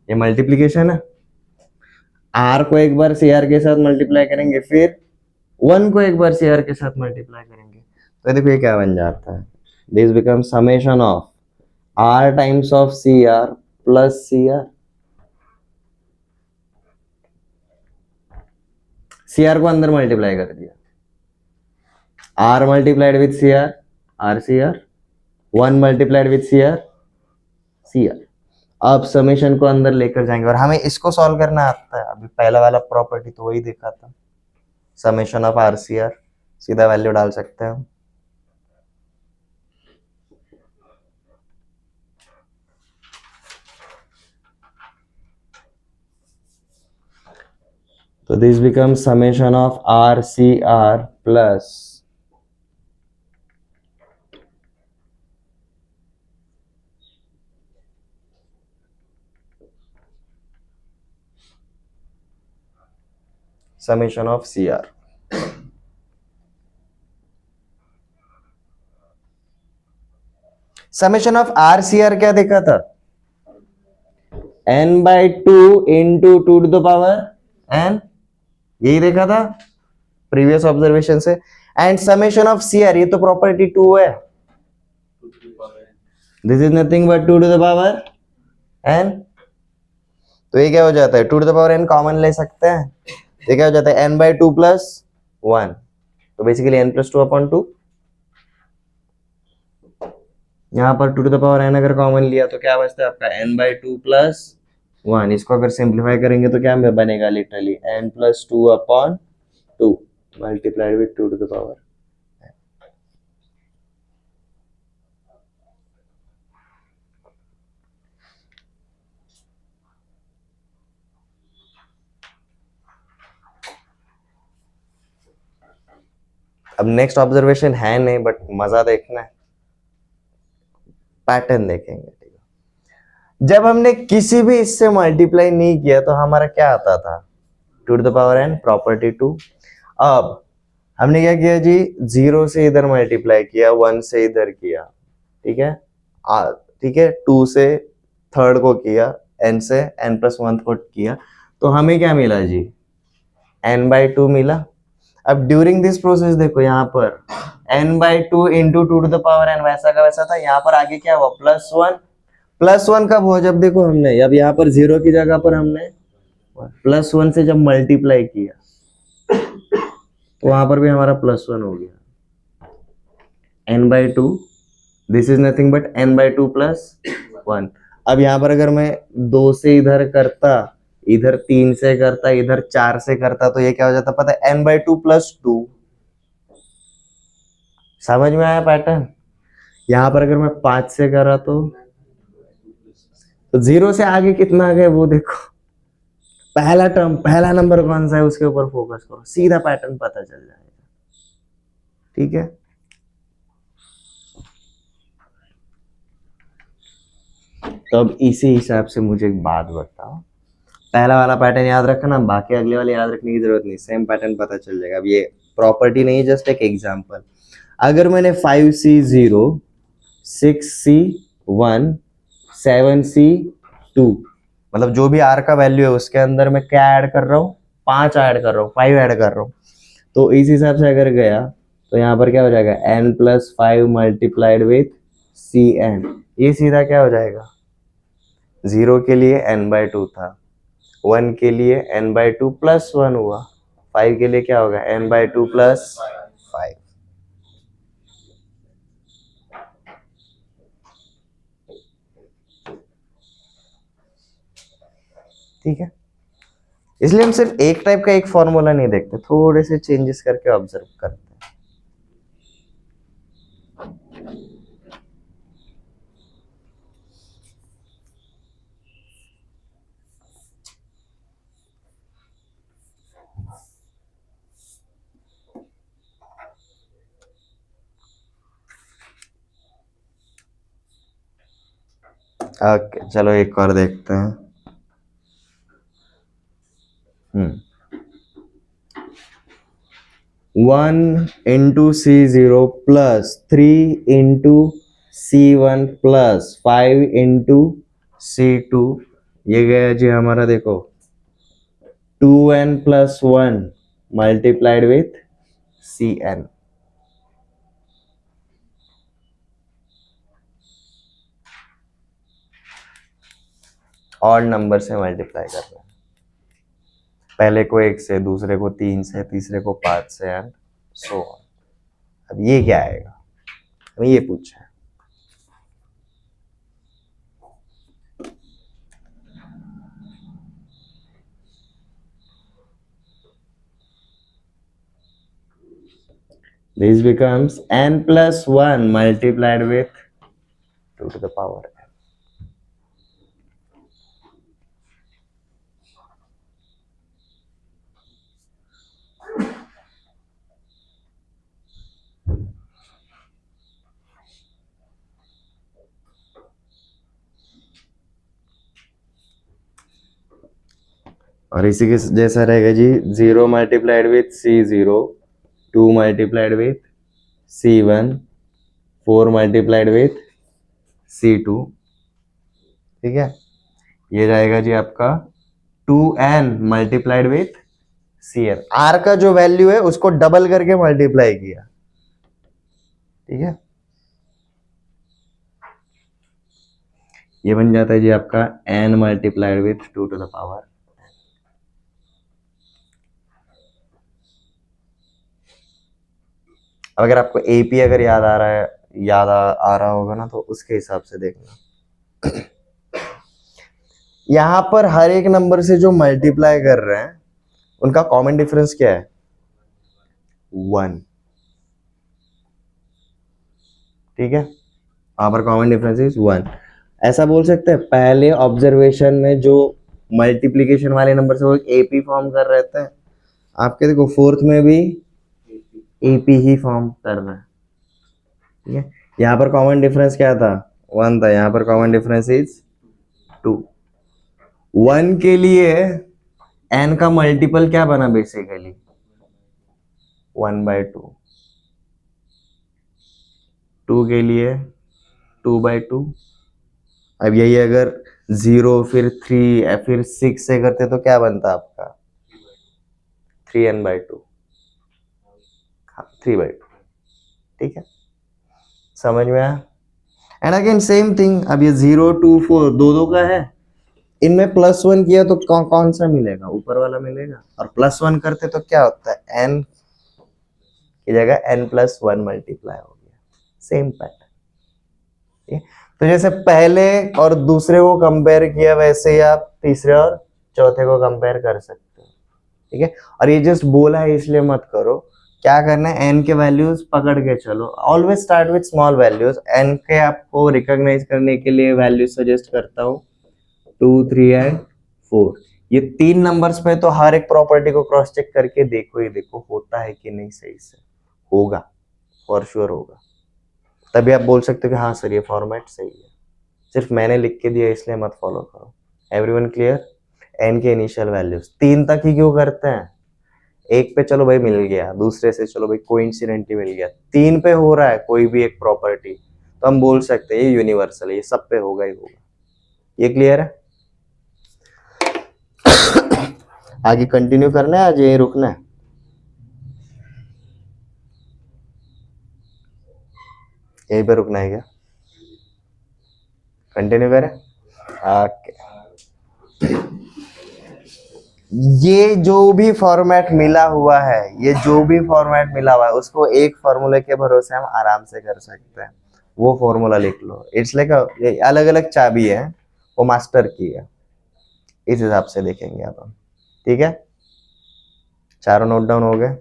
ये मल्टीप्लीकेशन है, r को एक बार cr के साथ मल्टीप्लाई करेंगे, फिर 1 को एक बार cr के साथ मल्टीप्लाई करेंगे, तो देखो ये क्या बन जाता है, this become summation of r times of cr plus cr। cr को अंदर मल्टीप्लाई कर दिया, r multiplied with cr, rcr, 1 multiplied with cr, cr। अब समेशन को अंदर लेकर जाएंगे और हमें इसको सॉल्व करना आता है। अभी पहला वाला प्रॉपर्टी तो वही देखा था, समेशन ऑफ rcr, सीधा वैल्यू डाल सकते हैं हम। तो this become summation of rcr plus summation of cr। Summation of rcr क्या देखा था, n/2 into 2 to the power n, यही देखा था प्रीवियस ऑब्जर्वेशन से। एंड समेशन ऑफ cr, ये तो प्रॉपर्टी 2 है, this is nothing but 2 to the power n। तो ये क्या हो जाता है, 2 to the power n common ले सकते हैं, ये क्या हो जाता है n/2 प्लस 1, तो बेसिकली n+2/2। यहाँ पर 2 टू द पावर n अगर कॉमन लिया तो क्या बचता है आपका n/2 प्लस 1। इसको अगर सिंप्लीफाई करेंगे तो क्या बनेगा, literally n+2/2 multiplied with 2 to the power. अब नेक्स्ट ऑब्जर्वेशन है नहीं बट मजा देखना है, पैटर्न देखेंगे। ठीक है, जब हमने किसी भी इससे मल्टीप्लाई नहीं किया तो हमारा क्या आता था, 2 to the power n property 2। अब हमने क्या किया जी, 0 से इधर मल्टीप्लाई किया, 1 से इधर किया, ठीक है, ठीक है, 2 से थर्ड को किया, n से n+1 को किया, तो हमें क्या मिला जी, n/2 मिला। अब ड्यूरिंग दिस प्रोसेस देखो यहाँ पर n/2 into 2 to the power n वैसा का वैसा था, यहाँ पर आगे क्या हुआ +1, +1 कब हो, जब देखो हमने अब यहाँ पर 0 की जगह पर हमने +1 से जब मल्टीप्लाई किया तो वहां पर भी हमारा +1 हो गया। n/2, this is nothing but n/2 + 1। अब यहाँ पर अगर मैं 2 से इधर करता, इधर 3 से करता, इधर 4 से करता, तो ये क्या हो जाता पता है, n/2 + 2। समझ में आया पैटर्न? यहाँ पर अगर मैं 5 से करा तो 0 से आगे कितना आ गया वो देखो, पहला टर्म, पहला नंबर कौन सा है उसके ऊपर फोकस करो, सीधा पैटर्न पता चल जाएगा। ठीक है, तो अब इसी हिसाब से मुझे एक बात बताओ, पहला वाला पैटर्न याद रखना, बाकी अगले वाले याद रखने की जरूरत नहीं, सेम पैटर्न पता चल जाएगा। अब ये प्रॉपर्टी नहीं, जस्ट एक एग्जांपल। अगर मैंने 5C0, 6C1, 7C2, मतलब जो भी आर का वैल्यू है उसके अंदर मैं क्या ऐड कर रहा हूँ, 5 ऐड कर रहा हूँ, 5 ऐड कर रहा हूँ। तो इस हिसाब से अगर गया तो यहाँ पर क्या हो जाएगा, n+5 मल्टीप्लाइड विथ Cn, ये सीधा क्या हो जाएगा, 0 के लिए n/2 था, 1 के लिए n/2 + 1 हुआ, 5 के लिए क्या होगा, n/2 + 5। ठीक है, इसलिए हम सिर्फ एक टाइप का एक फॉर्मूला नहीं देखते, थोड़े से चेंजेस करके ऑब्जर्व करते हैं। ओके, चलो एक और देखते हैं। 1 × C0 + 3 × C1 + 5 × C2, ये गया जी हमारा, देखो 2n + 1 multiplied with Cn। Odd number से मल्टीप्लाई करना है, पहले को 1 से, दूसरे को 3 से, तीसरे को 5 से, एंड सो ऑन। अब ये क्या आएगा, हमें ये पूछा है। This becomes n + 1 multiplied with 2 to the power n। और इसी के जैसा रहेगा जी, 0 multiplied with C0, 2 multiplied with C1, 4 multiplied with C2। ठीक है, ये जाएगा जी आपका 2n multiplied with Cn। R का जो वैल्यू है उसको डबल करके मल्टीप्लाई किया। ठीक है, ये बन जाता है जी आपका n multiplied with 2 to the power। अब अगर आपको एपी अगर याद आ रहा है, आ रहा होगा ना, तो उसके हिसाब से देखना, यहां पर हर एक नंबर से जो मल्टीप्लाई कर रहे हैं उनका कॉमन डिफरेंस क्या है, 1। ठीक है, वहां पर कॉमन डिफरेंस इज 1। ऐसा बोल सकते हैं, पहले ऑब्जर्वेशन में जो मल्टीप्लीकेशन वाले नंबर से वो एपी फॉर्म कर रहे थे, आपके देखो फोर्थ में भी एपी ही फॉर्म कर रहा है। ठीक है, यहाँ पर कॉमन डिफरेंस क्या था, 1 था, यहाँ पर कॉमन डिफरेंस इज 2। 1 के लिए n का मल्टीपल क्या बना, बेसिकली 1/2। 2 के लिए 2/2। अब यही अगर 0 फिर 3 फिर 6 से करते तो क्या बनता आपका, 3n/2। हाँ, 3/2। ठीक है, समझ में आया? एंड अगेन सेम थिंग, अब ये 0 2 4 दो का है, इनमें +1 किया तो कौन सा मिलेगा, ऊपर वाला मिलेगा, और +1 करते तो क्या होता है, n की जगह n+1 मल्टीप्लाई हो गया, सेम पैटर्न। तो जैसे पहले और दूसरे को कंपेयर किया वैसे ही आप तीसरे और चौथे को कंपेयर कर सकते हो, ठीक है। और ये जस्ट बोला है इसलिए मत करो, क्या करना है, n के वैल्यूज पकड़ के चलो, always start with small values. n के आपको रिकॉग्नाइज करने के लिए वैल्यू सजेस्ट करता हूँ 2 3 एंड 4। ये 3 नंबर्स पे तो हर एक प्रॉपर्टी को क्रॉस चेक करके देखो ही देखो होता है कि नहीं, सही से होगा, फॉर श्योर होगा, तभी आप बोल सकते हो कि हाँ सर ये फॉर्मेट सही है। सिर्फ मैंने लिख के दिया इसलिए मत फॉलो करो। Everyone clear? n के इनिशियल वैल्यूज 3 तक ही क्यों करते हैं, एक पे चलो भाई मिल गया, दूसरे से चलो भाई कोइंसिडेंटली मिल गया, 3 पे हो रहा है कोई भी एक प्रॉपर्टी तो हम बोल सकते हैं ये यूनिवर्सल है, ये सब पे होगा ही होगा। ये क्लियर है? आगे कंटिन्यू करना है, आज यही रुकना है? यहीं पे रुकना है क्या? कंटिन्यू करें? ओके। ये जो भी फॉर्मेट मिला हुआ है, ये जो भी फॉर्मेट मिला हुआ है उसको एक फॉर्मूले के भरोसे हम आराम से कर सकते हैं, वो फॉर्मूला लिख लो। इट्स लाइक अलग अलग चाबी है, वो मास्टर की है, इस हिसाब से देखेंगे अब हम, ठीक है। चारों नोट डाउन हो गए?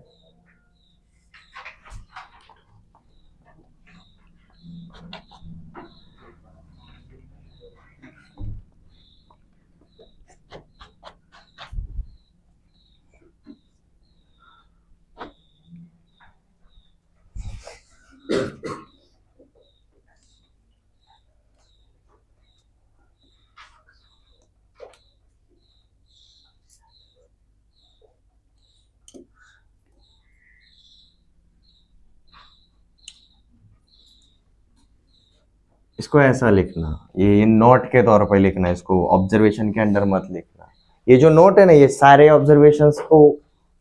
इसको ऐसा लिखना, ये नोट के तौर पर लिखना, इसको ऑब्जर्वेशन के अंदर मत लिखना। ये जो नोट है ना, ये सारे ऑब्जर्वेशंस को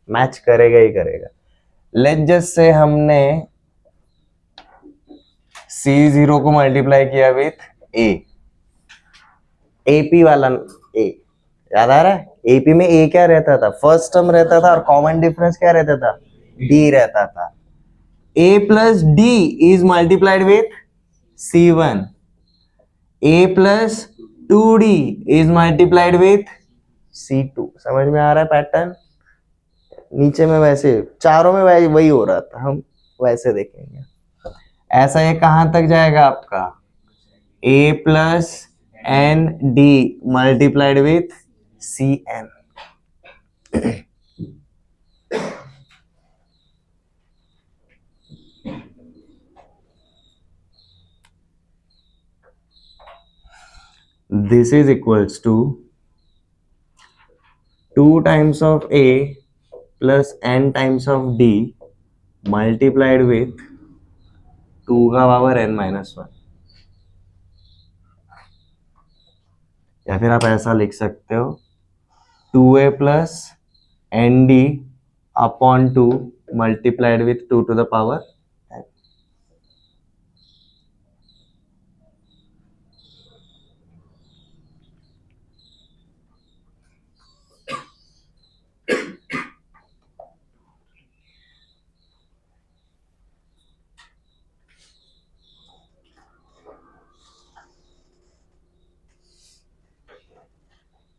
मैच करेगा ही करेगा। लेट्स जस्ट से हमने C0 को मल्टीप्लाई किया विथ A, AP वाला A याद आ रहा है? AP में A क्या रहता था, फर्स्ट टर्म रहता था, और कॉमन डिफरेंस क्या रहता था, D रहता था। A plus D is multiplied with C1, A plus 2D is multiplied with C2। समझ में आ रहा है पैटर्न? नीचे में वैसे चारों में वही हो रहा था, हम वैसे देखेंगे। ऐसा ये कहां तक जाएगा आपका, A plus ND multiplied with CN। This is equals to 2 times of A plus N times of D multiplied with 2 का पावर N minus 1। या फिर आप ऐसा लिख सकते हो 2A plus ND upon 2 multiplied with 2 to the power N।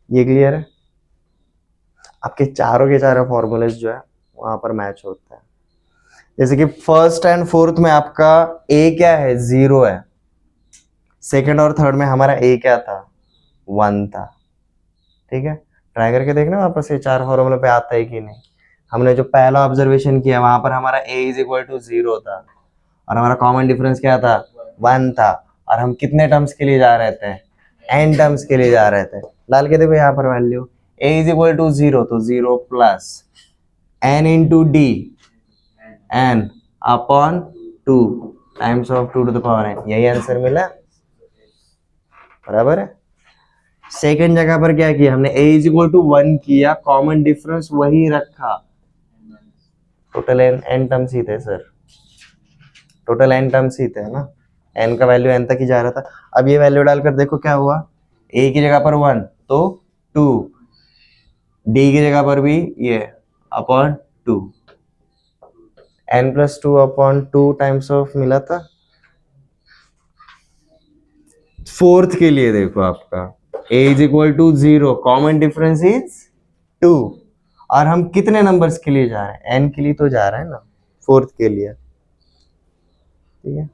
ये क्लियर है? आपके चारों के चारों फॉर्मूलेज जो है वहां पर मैच होता है। जैसे कि फर्स्ट एंड फोर्थ में आपका A क्या है, 0 है, सेकंड और थर्ड में हमारा A क्या था, 1 था, ठीक है। ट्राई करके देखना वापस ये चार फॉर्मूले पे आता है कि नहीं। हमने जो पहला ऑब्जर्वेशन किया वहां पर हमारा A इज इक्वल टू 0 था, और हमारा कॉमन डिफरेंस क्या था, 1 था, और हम कितने टर्म्स के लिए जा रहे थे, n टर्म्स के लिए जा रहे थे। डाल के देखो यहाँ पर value A is equal to 0, तो 0 plus n into D n upon 2 times of 2 to the power n, यही आंसर मिला, बराबर है। सेकेंड जगह पर क्या किया हमने, A इज इक्वल टू 1 किया, कॉमन डिफरेंस वही रखा, टोटल n टर्म्स ही थे सर, टोटल n टर्म्स ही थे ना, n का वैल्यू n तक ही जा रहा था। अब ये वैल्यू डालकर देखो क्या हुआ, a की जगह पर 1 तो 2, d की जगह पर भी ये अपॉन 2, n+2/2 टाइम्स ऑफ मिला था। फोर्थ के लिए देखो आपका a = 0, कॉमन डिफरेंस इज 2, और हम कितने नंबर्स के लिए जा रहे हैं, n के लिए तो जा रहे हैं ना, फोर्थ के लिए, ठीक है,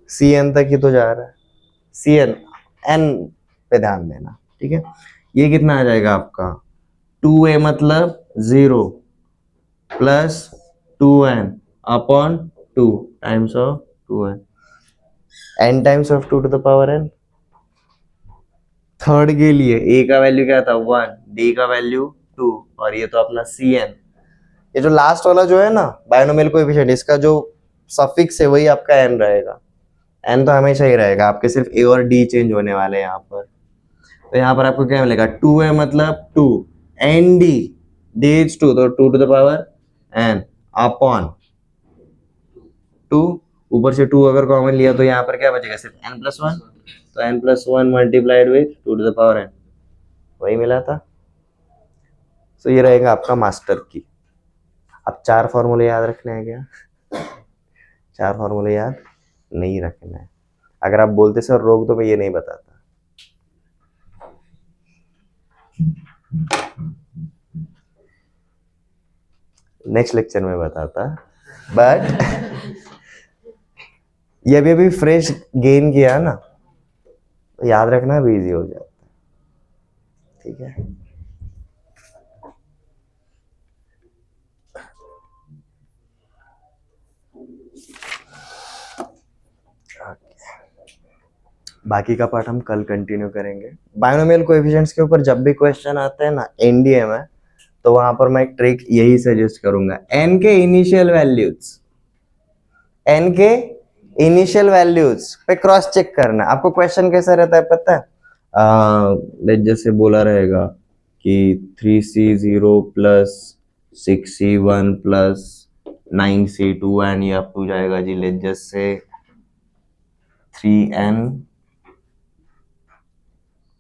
cn तक ही तो जा रहा है, cn n पे ध्यान देना, ठीक है। ये कितना आ जाएगा आपका 2a मतलब 0 plus 2n upon 2 times of 2n, n times of 2 to the power n। Third के लिए a का वैल्यू क्या था 1, d का वैल्यू 2, और ये तो अपना cn। ये जो लास्ट वाला जो है ना बायनोमियल कोएफिशिएंट, इसका जो सफिक्स है वही आपका n रहेगा, n तो हमेशा ही रहेगा, आपके सिर्फ a और d चेंज होने वाले हैं यहाँ पर। तो यहाँ पर आपको क्या मिलेगा 2a मतलब 2, nd, d is 2 तो 2 to the power n upon 2, ऊपर से 2 अगर कॉमन लिया तो यहाँ पर क्या बचेगा सिर्फ n+1, तो n+1 multiplied with 2 to the power n, वही मिला था। तो ये रहेगा आपका मास्टर की। अब 4 फॉर्मूले याद रखने हैं क्या? 4 फॉर्मूले याद नहीं रखना है। अगर आप बोलते सर रोक दो, मैं ये नहीं बताता। नेक्स्ट लेक्चर में बताता, बट ये अभी फ्रेश गेन किया ना, तो याद रखना भी इजी हो जाता है, ठीक है। बाकी का पार्ट हम कल कंटिन्यू करेंगे। बायनोमियल कोएफिशिएंट्स के ऊपर जब भी क्वेश्चन आते हैं ना एनडीए में, तो वहां पर मैं एक ट्रिक यही सजेस्ट करूंगा, एन के इनिशियल वैल्यूज पे क्रॉस चेक करना। आपको क्वेश्चन कैसा रहता है पता है, जैसे बोला रहेगा कि 3c0 plus 6c1 plus 9c2 and ये अप टू जाएगा जी लेट जैसे 3n,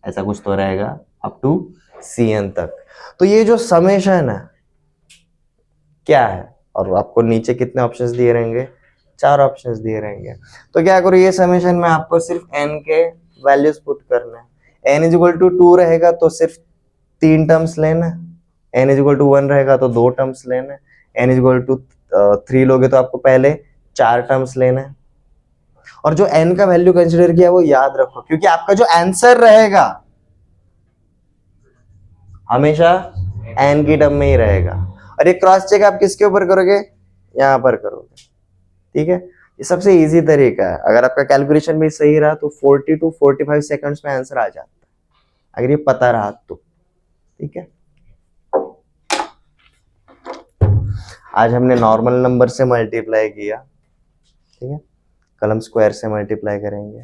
ऐसा कुछ तो रहेगा अप टू cn तक। तो ये जो समेशन है क्या है, और आपको नीचे कितने ऑप्शंस दिए रहेंगे, 4 ऑप्शंस दिए रहेंगे। तो क्या करो, ये समेशन में आपको सिर्फ n के वैल्यूज पुट करना है। n = 2 रहेगा तो सिर्फ 3 टर्म्स लेना, n = 1 रहेगा तो 2 टर्म्स लेना, n = 3 लोगे तो आपको पहले 4 टर्म्स लेना है। और जो n का वैल्यू कंसीडर किया वो याद रखो, क्योंकि आपका जो आंसर रहेगा हमेशा n की टर्म में ही रहेगा। और ये क्रॉस चेक आप किसके ऊपर करोगे, यहां पर करोगे, ठीक है। ये सबसे इजी तरीका है। अगर आपका कैलकुलेशन भी सही रहा तो 40 to 45 सेकंड्स में आंसर आ जाता है, अगर ये पता रहा तो, ठीक है। आज हमने नॉर्मल नंबर से मल्टीप्लाई किया, ठीक है, कल हम स्क्वायर से मल्टीप्लाई करेंगे।